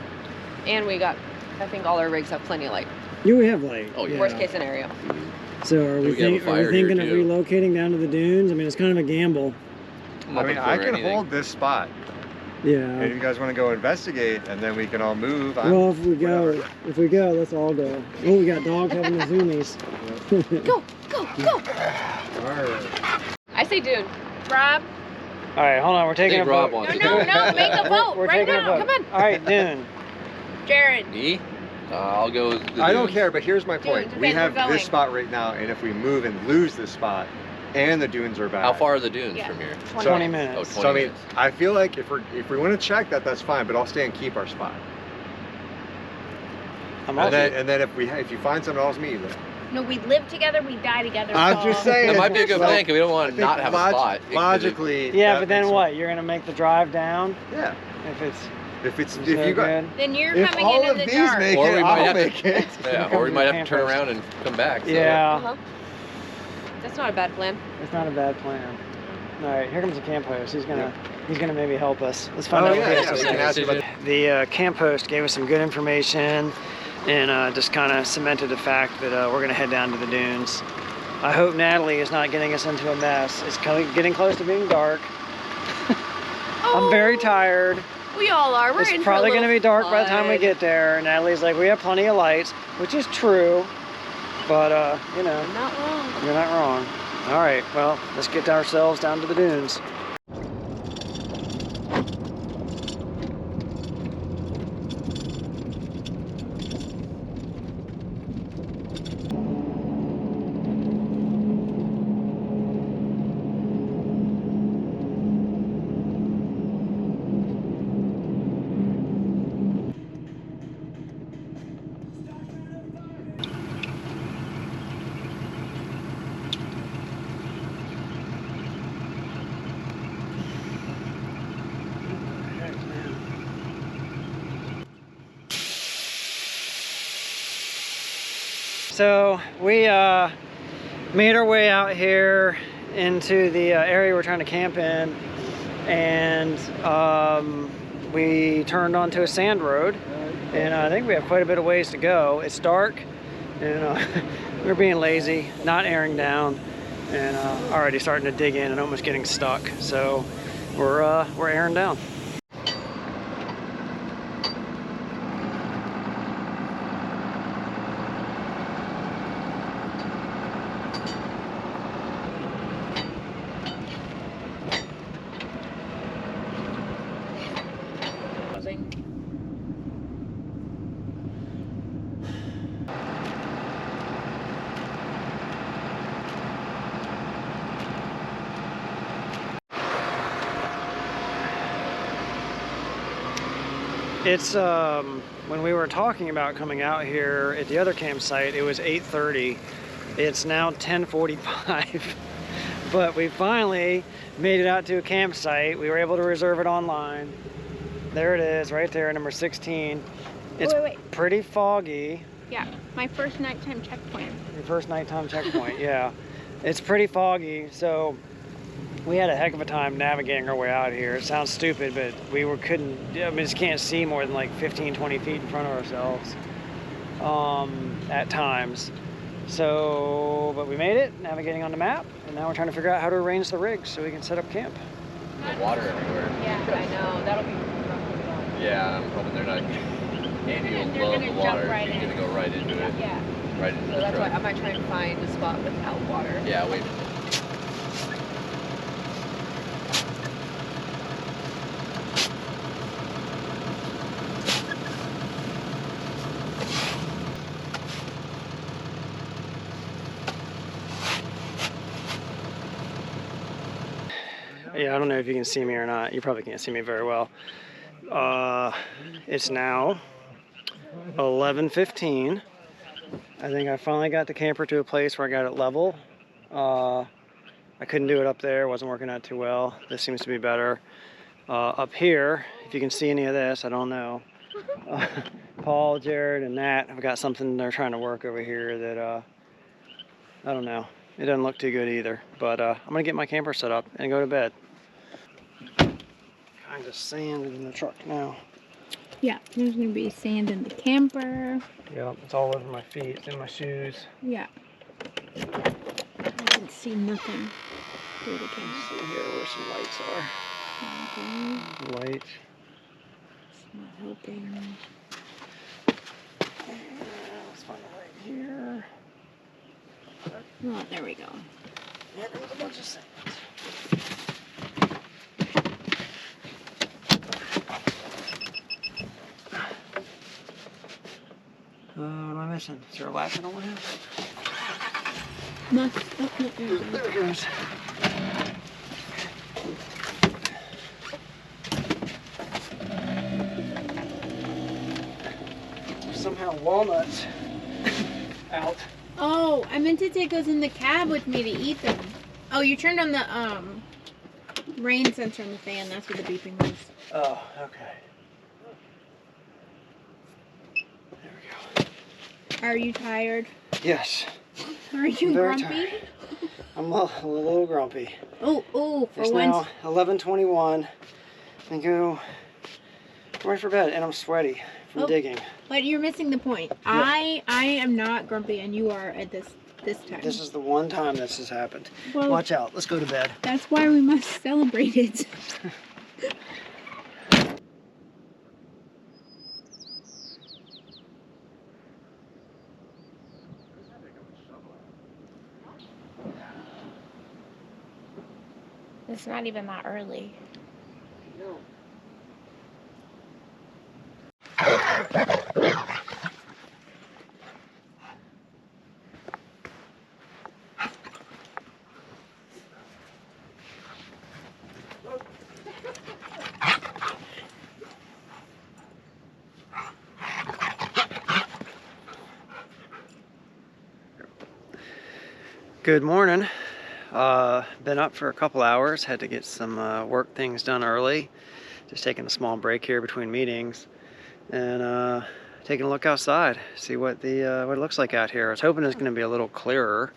And we got, I think all our rigs have plenty of light. Yeah, we have light. Oh, yeah. Worst case scenario. So are we, We can have a are we fire here, thinking of too. relocating down to the dunes? I mean, it's kind of a gamble. I mean, I can hold this spot. And Yeah. if you guys want to go investigate, and then we can all move. Well, if we go, let's all go. Oh, we got dogs having the zoomies. Go, go, go. I say dune. Rob? All right, hold on. We're taking a Rob vote. wants No, to no, go. no, make a vote We're right taking now. a vote. Come on. All right, dune. Jared. Me? I'll go with the I don't dunes. care, but here's my point. Dunes, We okay, have we're going. this spot right now, and if we move and lose this spot, and the dunes are back. How far are the dunes Yeah. from here? 20 Oh, minutes. 20 So I mean, minutes. I feel like if we want to check that, that's fine. But I'll stay and keep our spot. I'm And also, then if you find something else, meet there. No, we live together, we die together. I'm Paul. just saying. That might be a good Well, plan because we don't want I to think not have a spot. It could- Logically. yeah, that but then makes- what? You're gonna make the drive down Yeah. if If you you got. good. Then you're If coming all in of the these dark. make Or we it, might I'll have to- make it. Yeah, or we might have to turn around and come back. So. Yeah, Uh-huh. That's not a bad plan. it's not a bad plan. All right, here comes the camp host. He's gonna maybe help us. Let's find Oh out what yeah, he has yeah. to We say. can ask you about The camp host gave us some good information and just kind of cemented the fact that we're going to head down to the dunes. I hope Natalie is not getting us into a mess. It's kind of getting close to being dark. I'm very tired. We all are. We're in It's for a probably going to little be dark by the time we fun. get there. Natalie's like, we have plenty of lights, which is true. But, you know, I'm not wrong. you're not wrong. All right, well, let's get ourselves down to the dunes. So we made our way out here into the area we're trying to camp in, and we turned onto a sand road, and I think we have quite a bit of ways to go. It's dark, and we're being lazy, not airing down, and already starting to dig in and almost getting stuck. So we're airing down. It's when we were talking about coming out here at the other campsite, it was 8:30. It's now 10:45. But we finally made it out to a campsite. We were able to reserve it online. There it is, right there, number 16. It's Wait. pretty foggy. Yeah, my first nighttime checkpoint. Your first nighttime checkpoint, yeah. It's pretty foggy, so we had a heck of a time navigating our way out here. It sounds stupid, but I just can't see more than like 15, 20 feet in front of ourselves at times. So, but we made it, navigating on the map, and now we're trying to figure out how to arrange the rigs so we can set up camp. The water everywhere. Yeah, I know. That'll be rough. Yeah, I'm hoping they're not. Andy will They're blow up gonna the jump water. right She's in. gonna go right into it. Yeah. Right into So the that's truck. why I might try and find a spot without water. Yeah, wait. Yeah, I don't know if you can see me or not. You probably can't see me very well. It's now 11:15. I think I finally got the camper to a place where I got it level. I couldn't do it up there. It wasn't working out too well. This seems to be better. Up here, if you can see any of this, I don't know. Paul, Jared, and Nat have got something they're trying to work over here that I don't know. It doesn't look too good either. But I'm gonna get my camper set up and go to bed. Kind of sand in the truck now. Yeah, there's gonna be sand in the camper. Yep, it's all over my feet. It's in my shoes. Yeah. I can see nothing through the Let's camera. see here where some lights are. Okay. Light. It's not helping. Let's find a light here. Oh, there we go. Yeah, there's a bunch of sand. What am I missing? Is there a latch I don't want to have? No, There it goes. Somehow walnuts out. Oh, I meant to take those in the cab with me to eat them. Oh, you turned on the rain sensor on the fan. That's what the beeping was. Oh, okay. There we go. Are you tired? Yes. Are you Very grumpy? tired. I'm a little grumpy. Oh, for It's once. now 11:21. And go ready for bed, and I'm sweaty from digging. But you're missing the point. Yeah. I am not grumpy, and you are at this time. This is the one time this has happened. Well, Watch out. Let's go to bed. that's why we must celebrate it. It's not even that early. Good morning. Been up for a couple hours. Had to get some work things done early. Just taking a small break here between meetings, and taking a look outside, see what it looks like out here. I was hoping it's going to be a little clearer,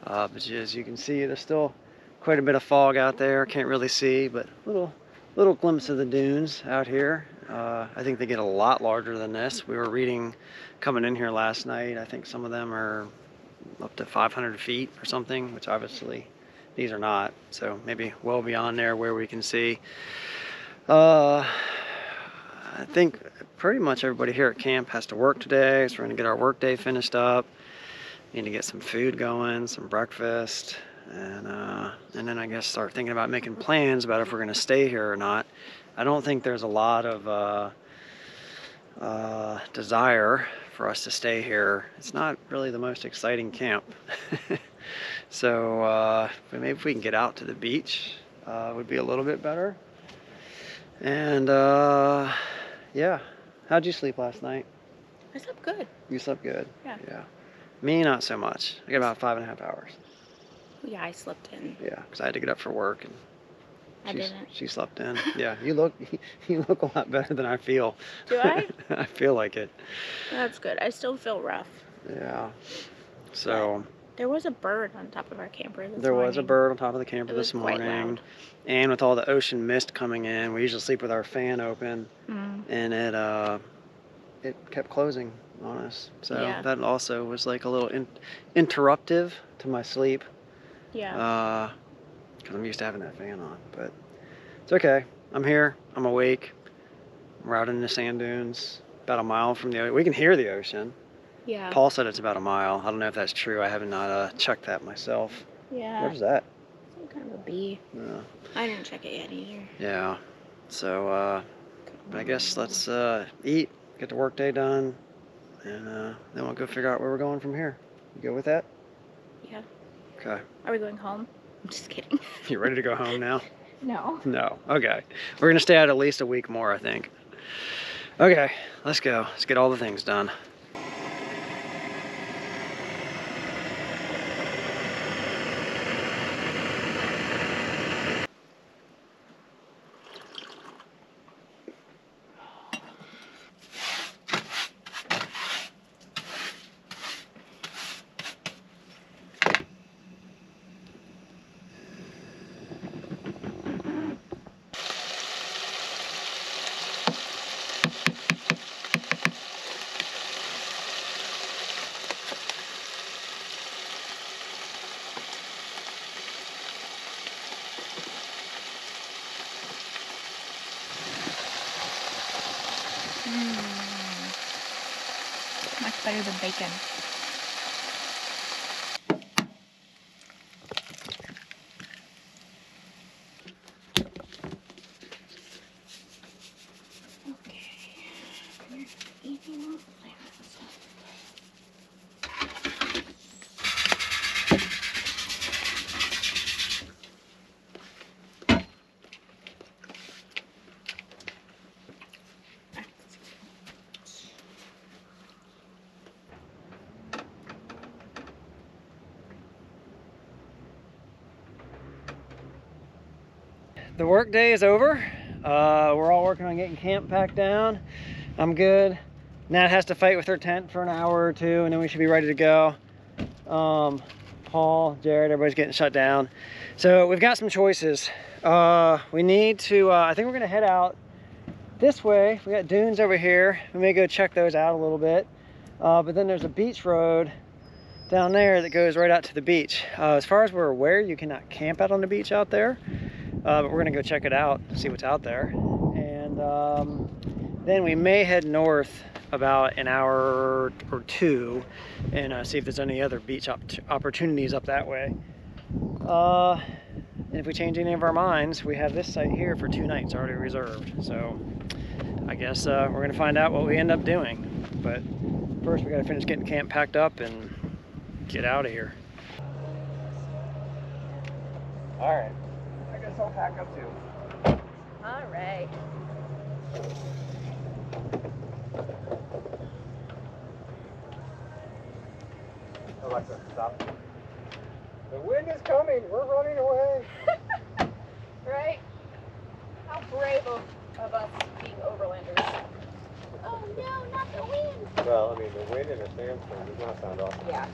but as you can see, there's still quite a bit of fog out there. Can't really see, but little glimpse of the dunes out here. I think they get a lot larger than this. We were reading coming in here last night. I think some of them are up to 500 feet or something, which obviously these are not, so maybe well beyond there where we can see. I think pretty much everybody here at camp has to work today, so we're gonna get our work day finished up. Need to get some food going, some breakfast, and then I guess start thinking about making plans about if we're gonna stay here or not. I don't think there's a lot of desire for us to stay here. It's not really the most exciting camp. So but maybe if we can get out to the beach, would be a little bit better. And yeah, how'd you sleep last night? I slept good. You slept good? Yeah. Me, not so much. I got about 5.5 hours. Yeah, I slept in. Yeah, because I had to get up for work, and I didn't. she slept in. Yeah, you look a lot better than I feel. Do I? I feel like it. That's good. I still feel rough. Yeah. So There was a bird on top of our camper this there morning. was a bird on top of the camper It was this quite morning. loud. And with all the ocean mist coming in, we usually sleep with our fan open, and it kept closing on us. So Yeah. that also was like a little interruptive to my sleep. Yeah. Because I'm used to having that fan on. But it's okay. I'm here. I'm awake. We're out in the sand dunes, about a mile from the ocean. We can hear the ocean. Yeah. Paul said it's about a mile. I don't know if that's true. I have not checked that myself. Yeah. What is that? Some kind of a bee. Yeah. I didn't check it yet either. Yeah. So, but I guess let's eat, get the workday done, and then we'll go figure out where we're going from here. You go with that? Yeah. Okay. Are we going home? I'm just kidding. You ready to go home now? No. No. Okay. We're gonna stay out at least a week more, I think. Okay, let's go. Let's get all the things done. Much better than bacon. Okay. Eating plants. The work day is over. We're all working on getting camp packed down. I'm good. Nat has to fight with her tent for an hour or two, and then we should be ready to go. Paul, Jared, everybody's getting shut down. So we've got some choices. We need to, I think we're gonna head out this way. We got dunes over here. We may go check those out a little bit. But then there's a beach road down there that goes right out to the beach. As far as we're aware, you cannot camp out on the beach out there. But we're gonna go check it out, see what's out there. And then we may head north about an hour or two and see if there's any other beach opportunities up that way. And if we change any of our minds, we have this site here for 2 nights already reserved. So I guess we're gonna find out what we end up doing. But first we gotta finish getting camp packed up and get out of here. All right. I guess I'll pack up too. All right. Alexa, stop. The wind is coming. We're running away. Right? How brave of us being overlanders. Oh no, not the wind. Well, I mean, the wind in a sandstorm does not sound awesome. Yeah.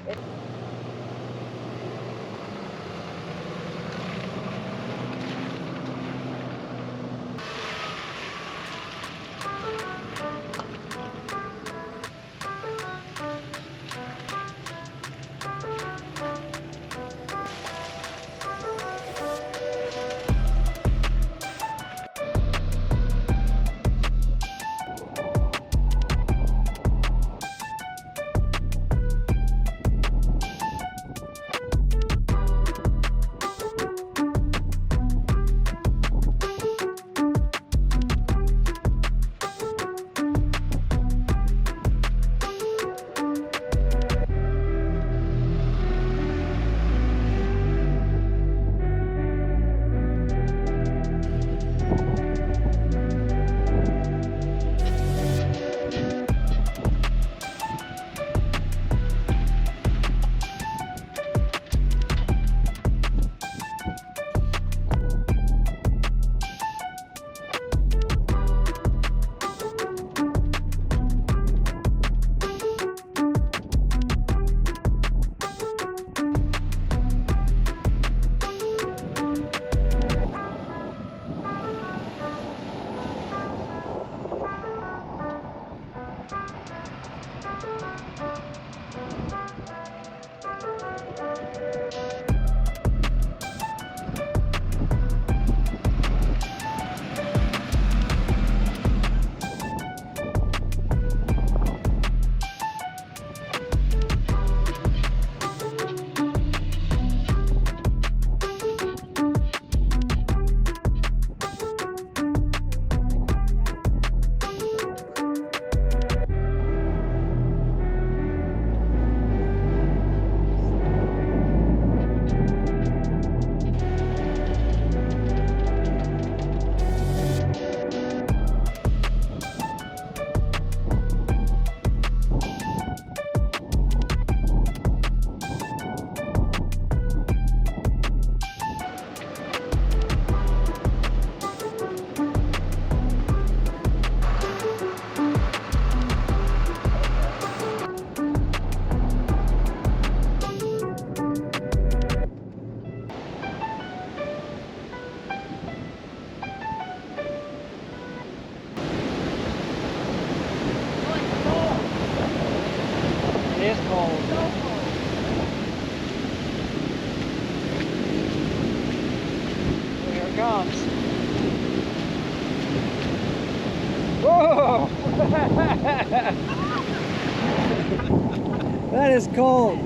is cold. So cold. Here it comes. Whoa! That is cold.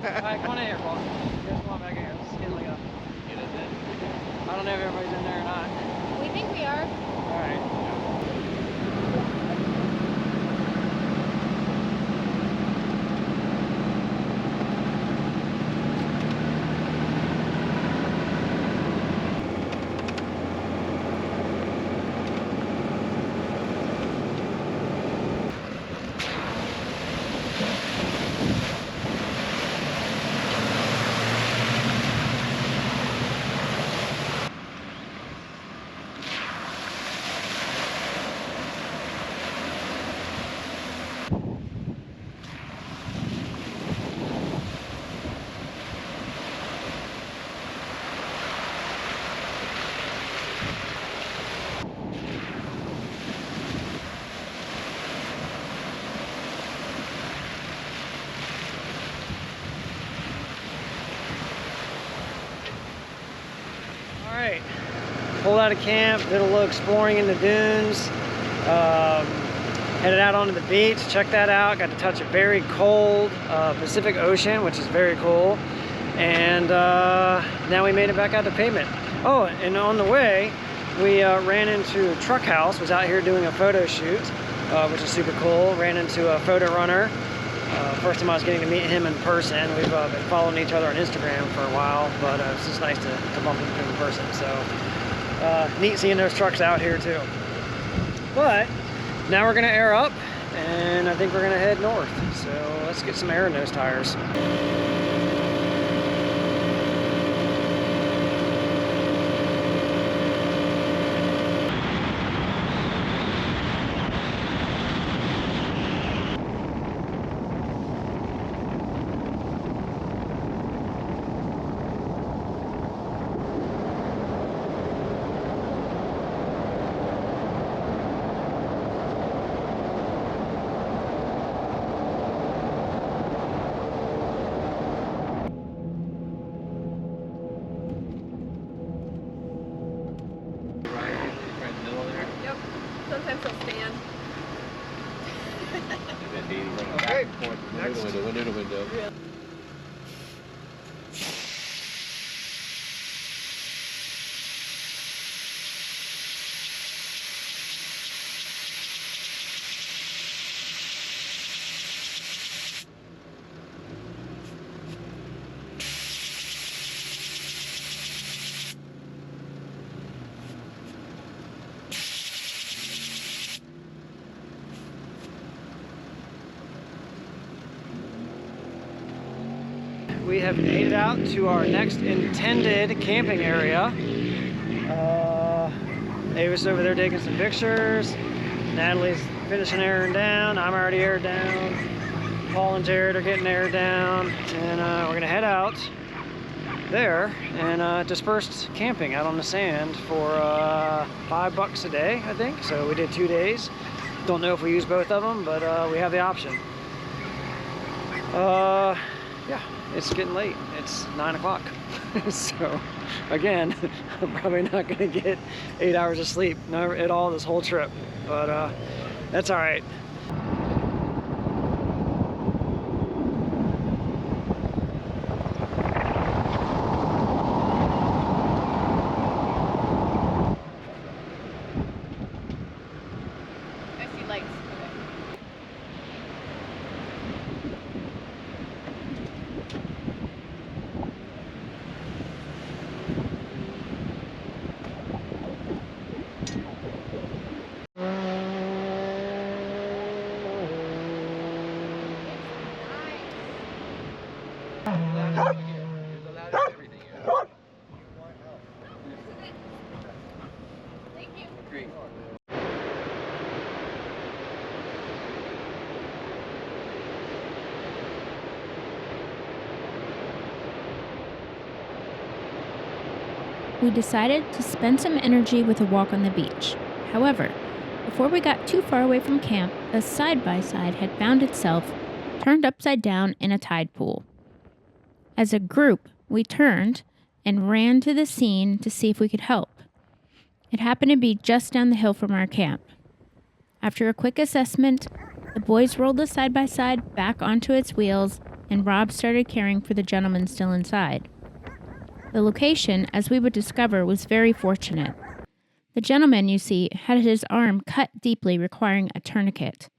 Alright, come on in here, Paul. You guys come on back in here. Let's get like a... Get it then. I don't know if everybody's in there or not. We think we are. Alright. Alright, pulled out of camp, did a little exploring in the dunes, headed out onto the beach, checked that out, got to touch a very cold Pacific Ocean, which is very cool, and now we made it back out to pavement. Oh, and on the way, we ran into Truck House, was out here doing a photo shoot, which is super cool, ran into a photo runner. First time I was getting to meet him in person. We've been following each other on Instagram for a while, but it's just nice to bump into him in person. So neat seeing those trucks out here too. But now we're gonna air up, and I think we're gonna head north. So let's get some air in those tires. Yep. Sometimes he'll stand. Okay. Window to window. We have made it out to our next intended camping area. Ava's over there taking some pictures. Natalie's finishing airing down. I'm already aired down. Paul and Jared are getting aired down. And we're gonna head out there and disperse camping out on the sand for $5 a day, I think. So we did 2 days. Don't know if we use both of them, but we have the option. Yeah, it's getting late. It's 9 o'clock. So again, I'm probably not gonna get 8 hours of sleep at all this whole trip, but that's all right. I see lights. We decided to spend some energy with a walk on the beach. However, before we got too far away from camp, a side-by-side had found itself turned upside down in a tide pool. As a group, we turned and ran to the scene to see if we could help. It happened to be just down the hill from our camp. After a quick assessment, the boys rolled the side-by-side back onto its wheels, and Rob started caring for the gentleman still inside. The location, as we would discover, was very fortunate. The gentleman, you see, had his arm cut deeply, requiring a tourniquet.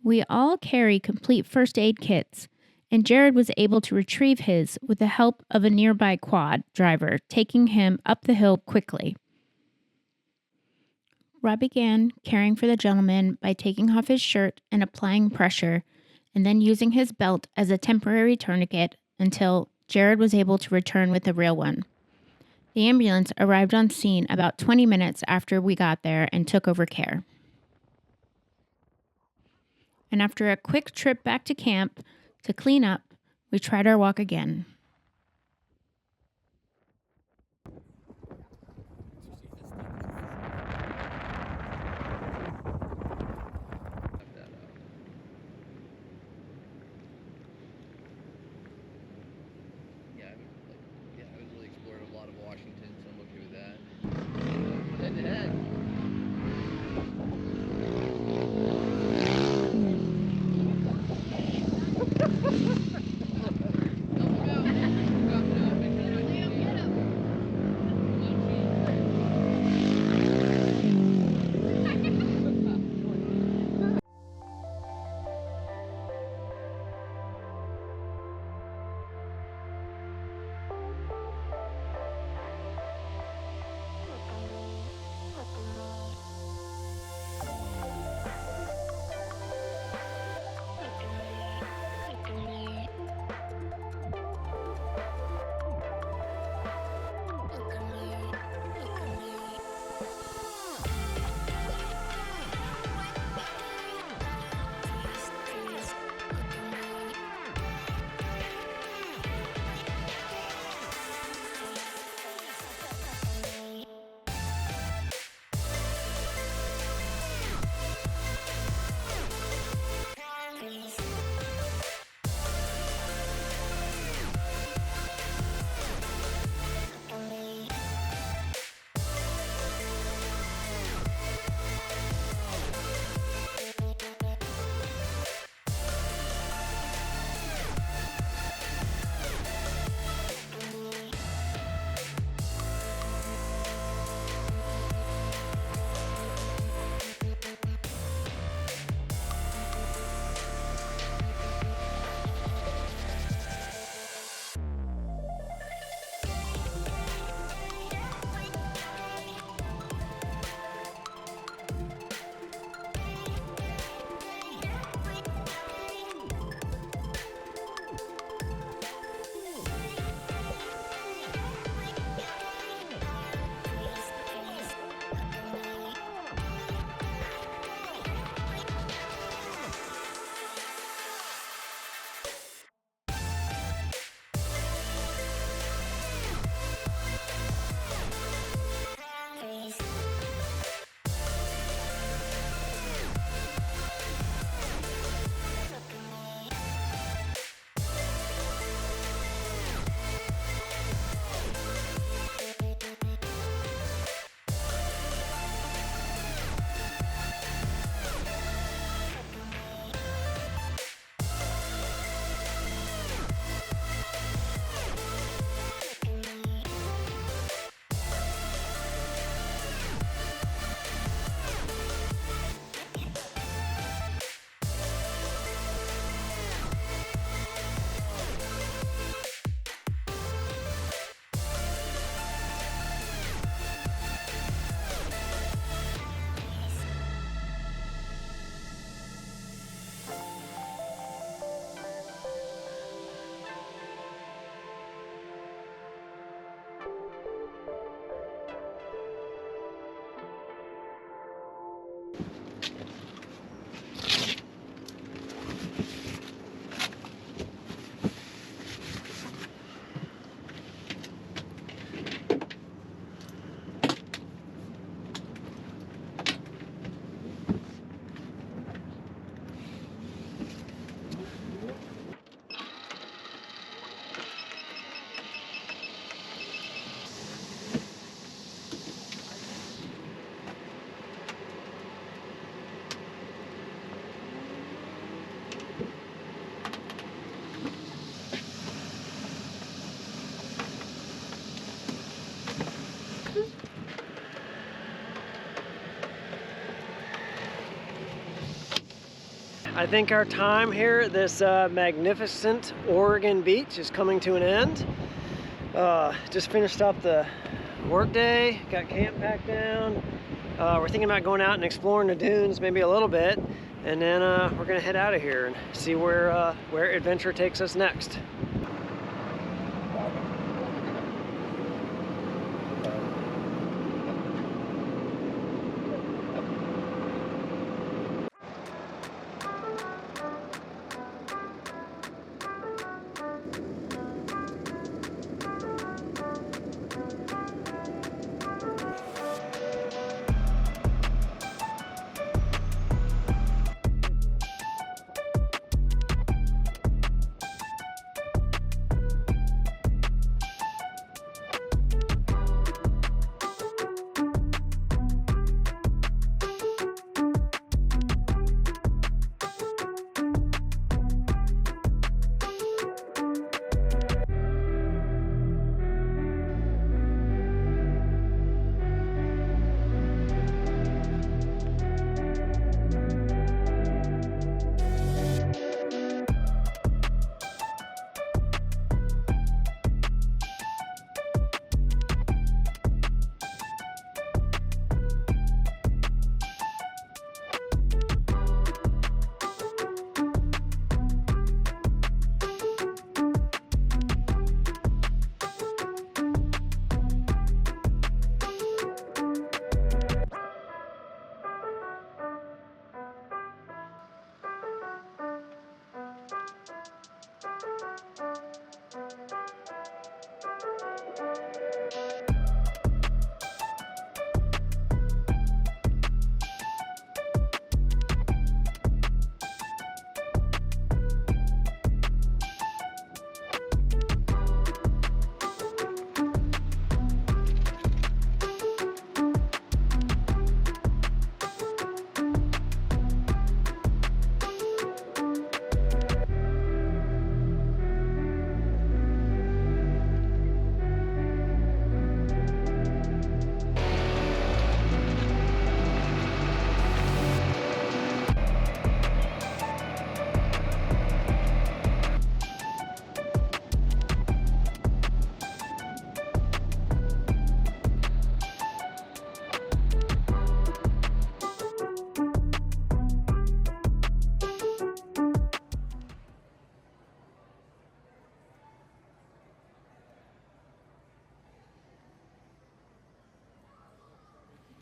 We all carry complete first aid kits, and Jared was able to retrieve his with the help of a nearby quad driver, taking him up the hill quickly. Rob began caring for the gentleman by taking off his shirt and applying pressure, and then using his belt as a temporary tourniquet until Jared was able to return with a real one. The ambulance arrived on scene about 20 minutes after we got there and took over care. And after a quick trip back to camp to clean up, we tried our walk again. Yeah, I haven't really explored a lot of Washington, so I'm okay with that. Head to head. I think our time here at this magnificent Oregon beach is coming to an end. Just finished up the work day, got camp packed down. We're thinking about going out and exploring the dunes maybe a little bit, and then we're gonna head out of here and see where adventure takes us next.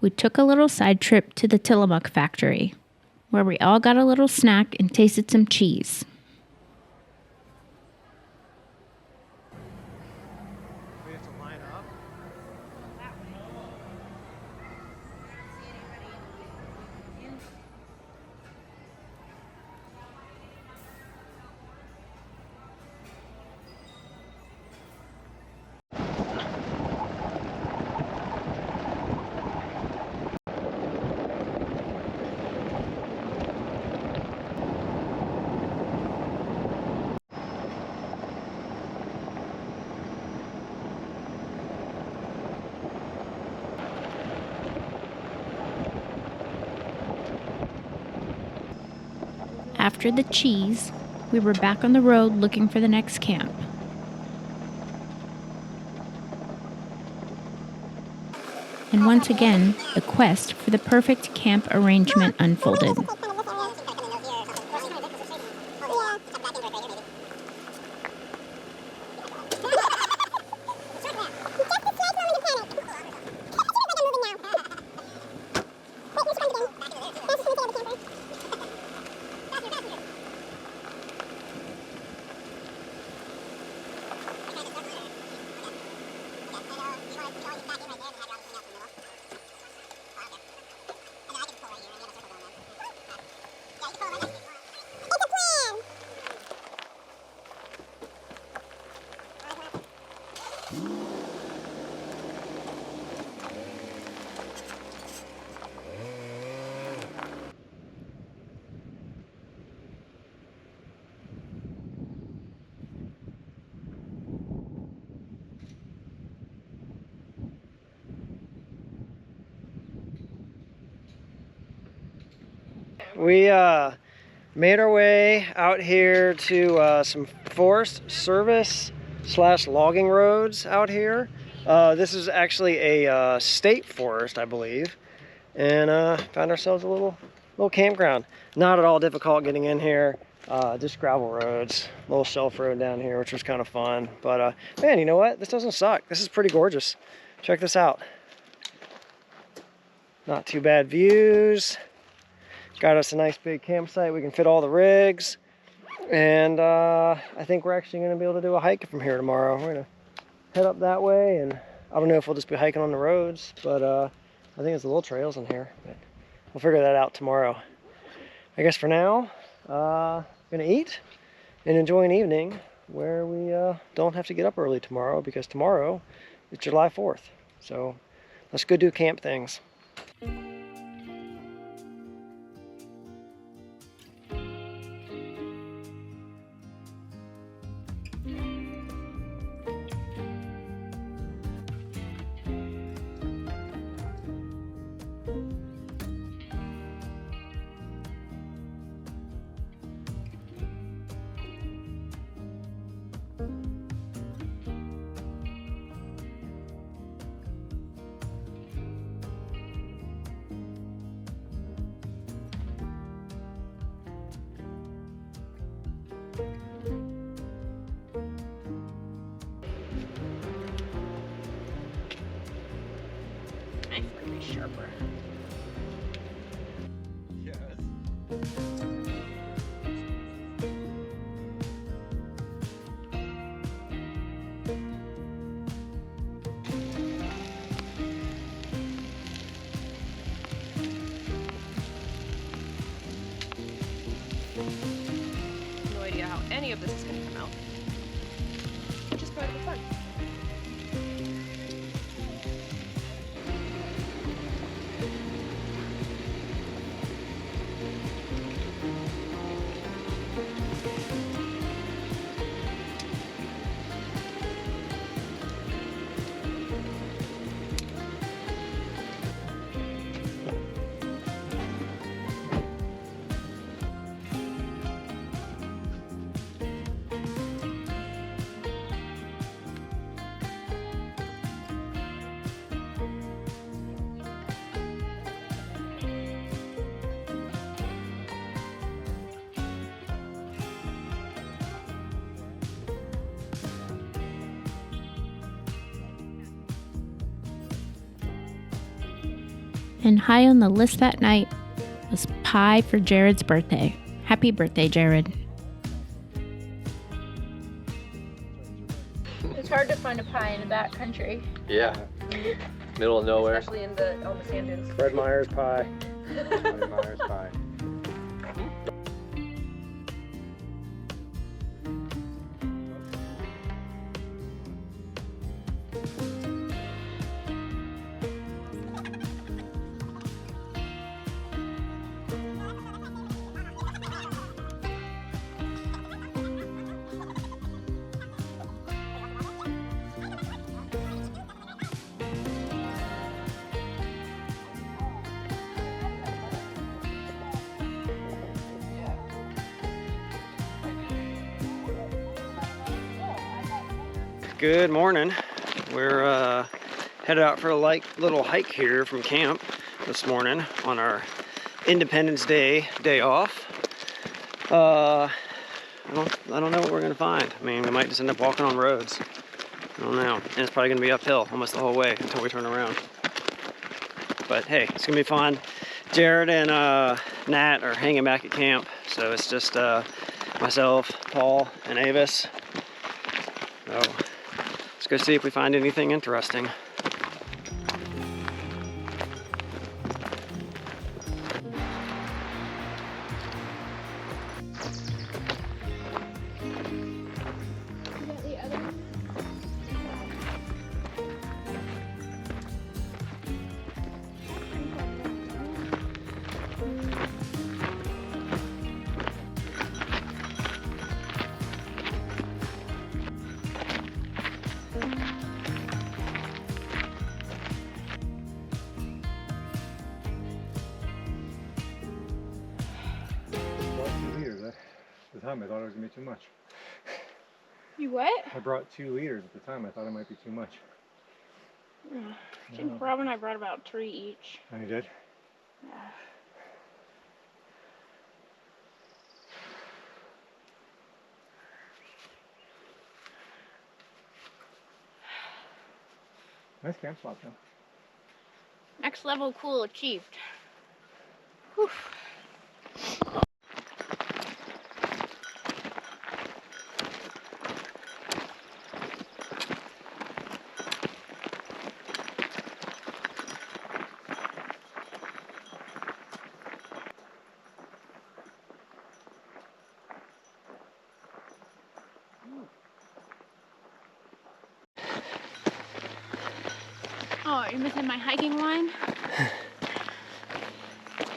We took a little side trip to the Tillamook factory, where we all got a little snack and tasted some cheese. We have to line up. After the cheese, we were back on the road looking for the next camp. And once again, the quest for the perfect camp arrangement unfolded. We Made our way out here to some Forest Service / logging roads out here. This is actually a state forest, I believe, and found ourselves a little campground. Not at all difficult getting in here. Just gravel roads, little shelf road down here, which was kind of fun. But man, you know what? This doesn't suck. This is pretty gorgeous. Check this out. Not too bad views. Got us a nice big campsite. We can fit all the rigs. And I think we're actually going to be able to do a hike from here tomorrow. We're going to head up that way, and I don't know if we'll just be hiking on the roads, but I think there's little trails in here. But we'll figure that out tomorrow. I guess for now, going to eat and enjoy an evening where we don't have to get up early tomorrow, because tomorrow is July 4th. So let's go do camp things. Sharper. Yes. No idea how any of this is going to come out. Just part of the fun. And high on the list that night was pie for Jared's birthday. Happy birthday, Jared. It's hard to find a pie in the back country. Yeah. Middle of nowhere. Especially on the sand dunes. Fred Meyer's pie. Fred Meyer's pie. Good morning. We're headed out for a little hike here from camp this morning on our Independence Day off. I don't know what we're gonna find. I mean, we might just end up walking on roads. I don't know. And it's probably gonna be uphill almost the whole way until we turn around. But hey, it's gonna be fun. Jared and Nat are hanging back at camp, so it's just myself, Paul, and Avis. So let's go see if we find anything interesting. the time. I thought it was going to be too much. You what? I brought 2 liters at the time. I thought it might be too much. I think Rob and I brought about 3 each. Oh, you did? Yeah. Nice camp spot though. Next level cool achieved. Whew. Oh, you're missing my hiking line?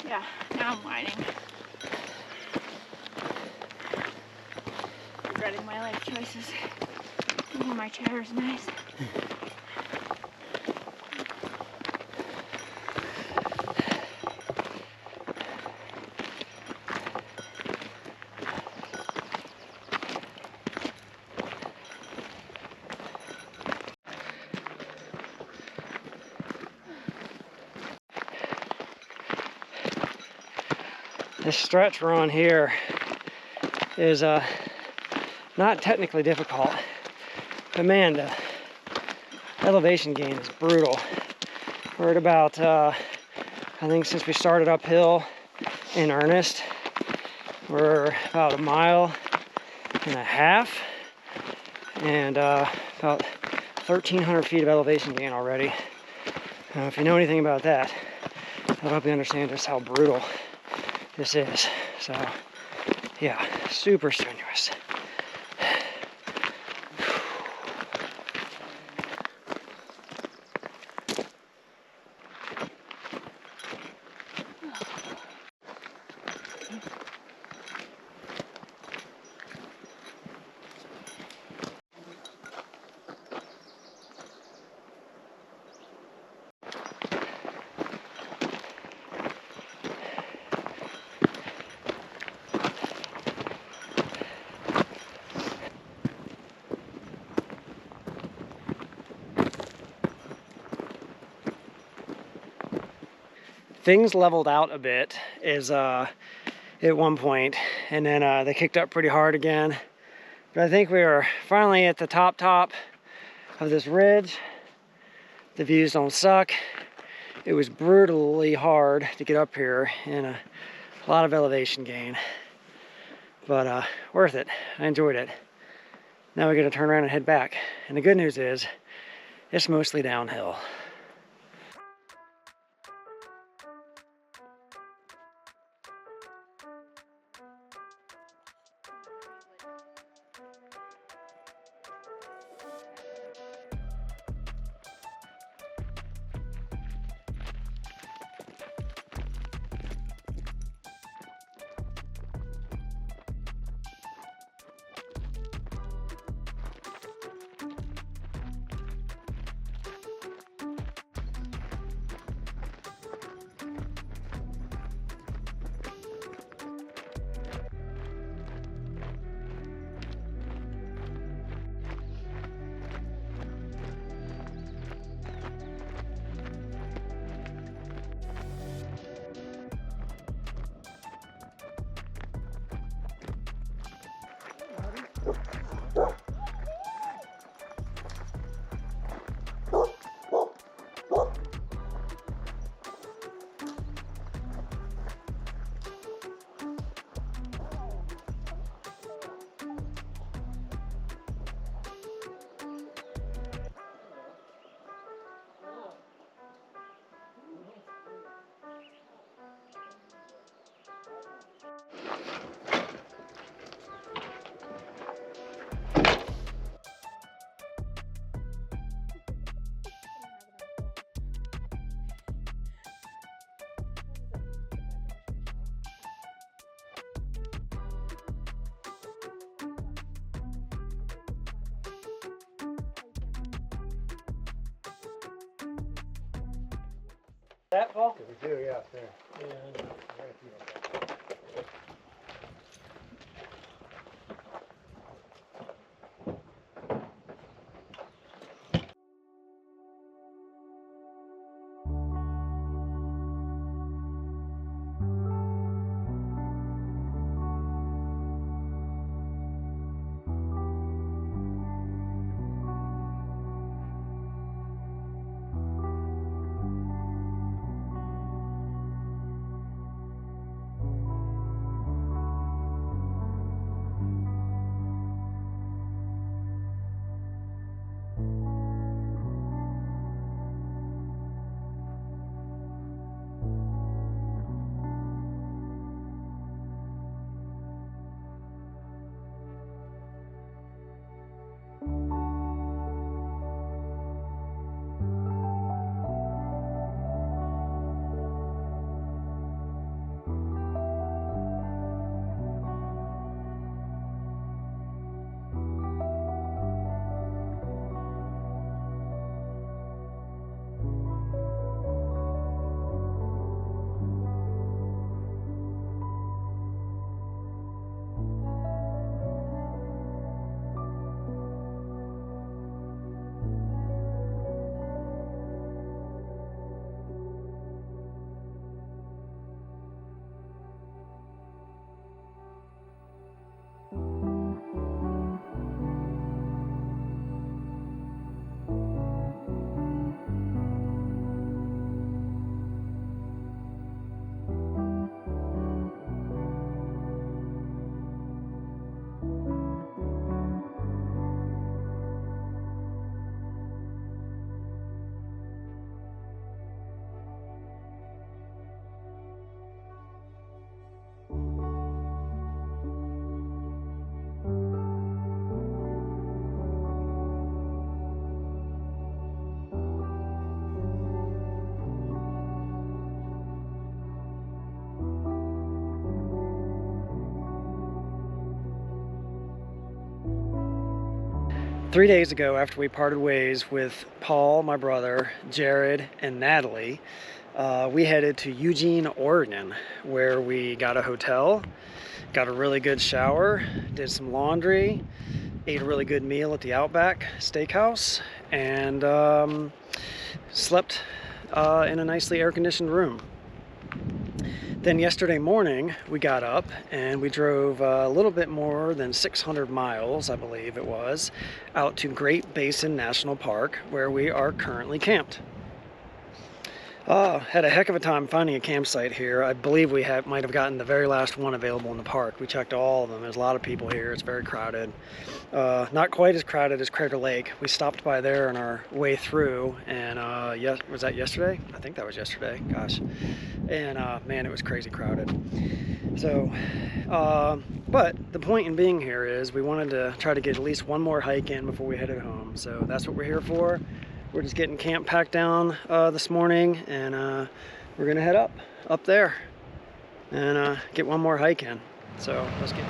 Yeah, now I'm whining. Regretting my life choices. Oh, my chair is nice. This stretch we're on here is not technically difficult, but man, the elevation gain is brutal. We're at about, I think since we started uphill in earnest, we're about 1.5 miles, and about 1,300 feet of elevation gain already. If you know anything about that, I'll help you understand just how brutal this is. So yeah, super strenuous. Things leveled out a bit at one point, and then they kicked up pretty hard again. But I think we are finally at the top of this ridge. The views don't suck. It was brutally hard to get up here and a lot of elevation gain, but worth it. I enjoyed it. Now we're gonna turn around and head back. And the good news is it's mostly downhill. That Paul? We do, yeah, there. Yeah. 3 days ago, after we parted ways with Paul, my brother, Jared, and Natalie, we headed to Eugene, Oregon, where we got a hotel, got a really good shower, did some laundry, ate a really good meal at the Outback Steakhouse, and slept in a nicely air-conditioned room. Then yesterday morning, we got up and we drove a little bit more than 600 miles, I believe it was, out to Great Basin National Park, where we are currently camped. Had a heck of a time finding a campsite here. I believe we might have gotten the very last one available in the park. We checked all of them. There's a lot of people here. It's very crowded. Not quite as crowded as Crater Lake. We stopped by there on our way through, and was that yesterday? I think that was yesterday. Gosh. And man, it was crazy crowded. So, but the point in being here is we wanted to try to get at least one more hike in before we headed home. So that's what we're here for. We're just getting camp packed down this morning, and we're gonna head up there and get one more hike in. So let's get.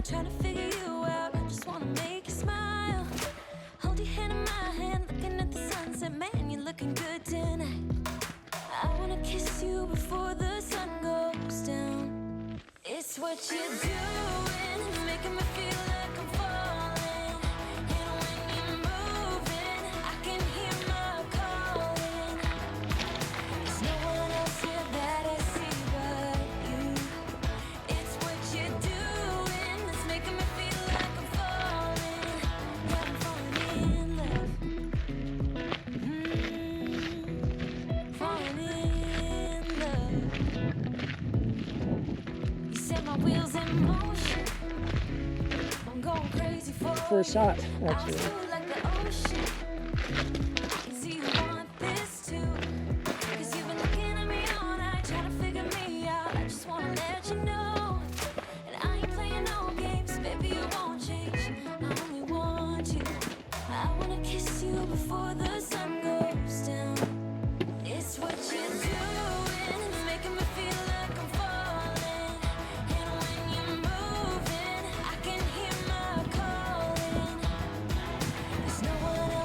Trying to figure you out, I just wanna make you smile. Hold your hand in my hand, looking at the sunset. Man, you're looking good tonight. I wanna kiss you before the sun goes down. It's what you're doing, making me feel like I'm falling. And when you're moving, I can hear my calling. There's no one else here that I see but you. It's what you're doing that's making me feel like I'm falling. Yeah, I'm falling in love. Falling in love. You set my wheels in motion. I'm going crazy for First shot, you. actually. I feel like the ocean. Is you want this too? 'Cause you've been looking at me all night, trying to figure me out. I just wanna let you know. And I ain't playing no games, baby, you won't change. I only want you. I wanna kiss you before the sun goes down. It's what you're doing, it's making me feel like I'm falling. And when you're moving, I can hear my calling. There's no one else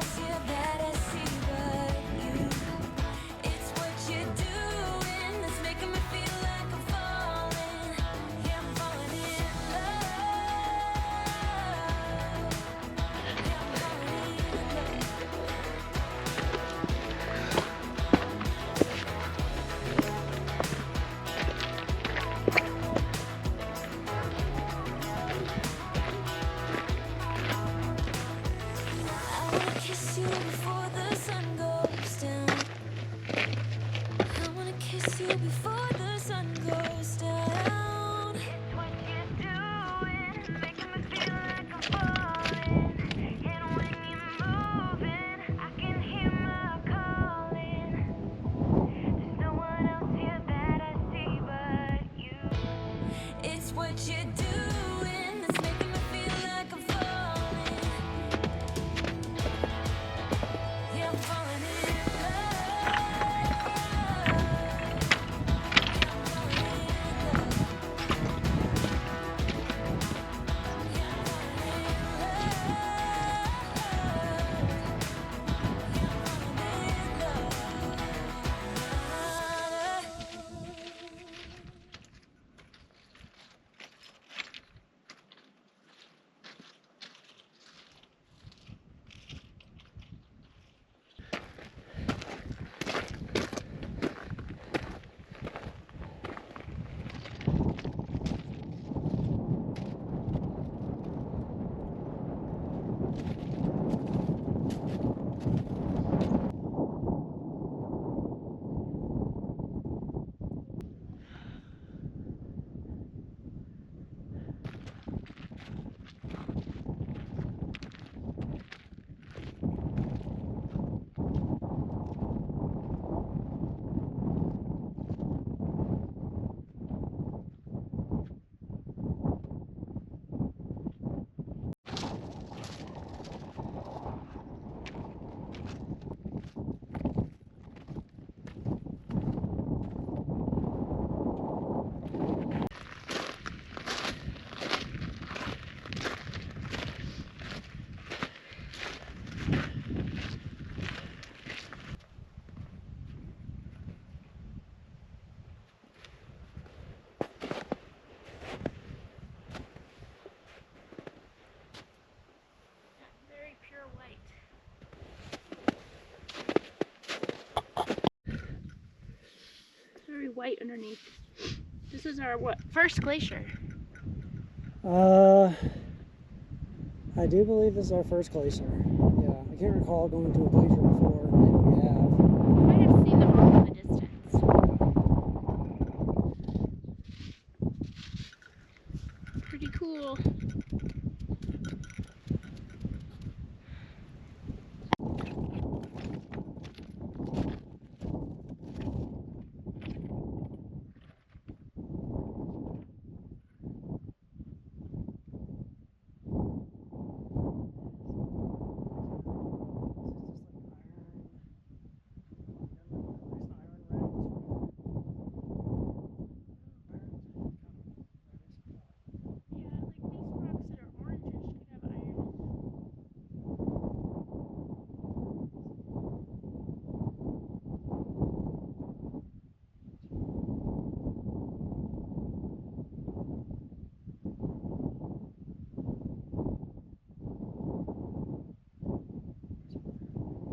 white underneath. This is our what? First glacier. I do believe this is our first glacier. Yeah, I can't recall going to a glacier before. Maybe we have. I might have seen them off in the distance. Pretty cool.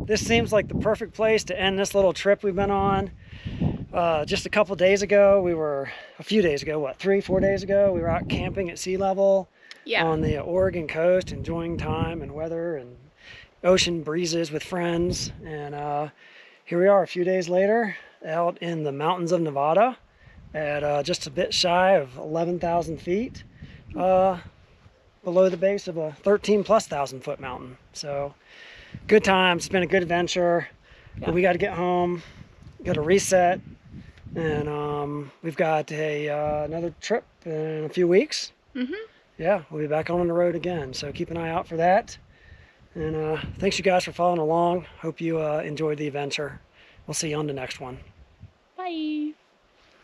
This seems like the perfect place to end this little trip we've been on. Just a couple days ago, a few days ago, what, 3-4 days ago, we were out camping at sea level on the Oregon coast, enjoying time and weather and ocean breezes with friends. And here we are a few days later out in the mountains of Nevada at just a bit shy of 11,000 feet below the base of a 13,000+ foot mountain. So good times. It's been a good adventure, but we got to get home, got to reset, and we've got another trip in a few weeks. Yeah, we'll be back on the road again, so keep an eye out for that. And thanks you guys for following along. Hope you enjoyed the adventure. We'll see you on the next one. Bye.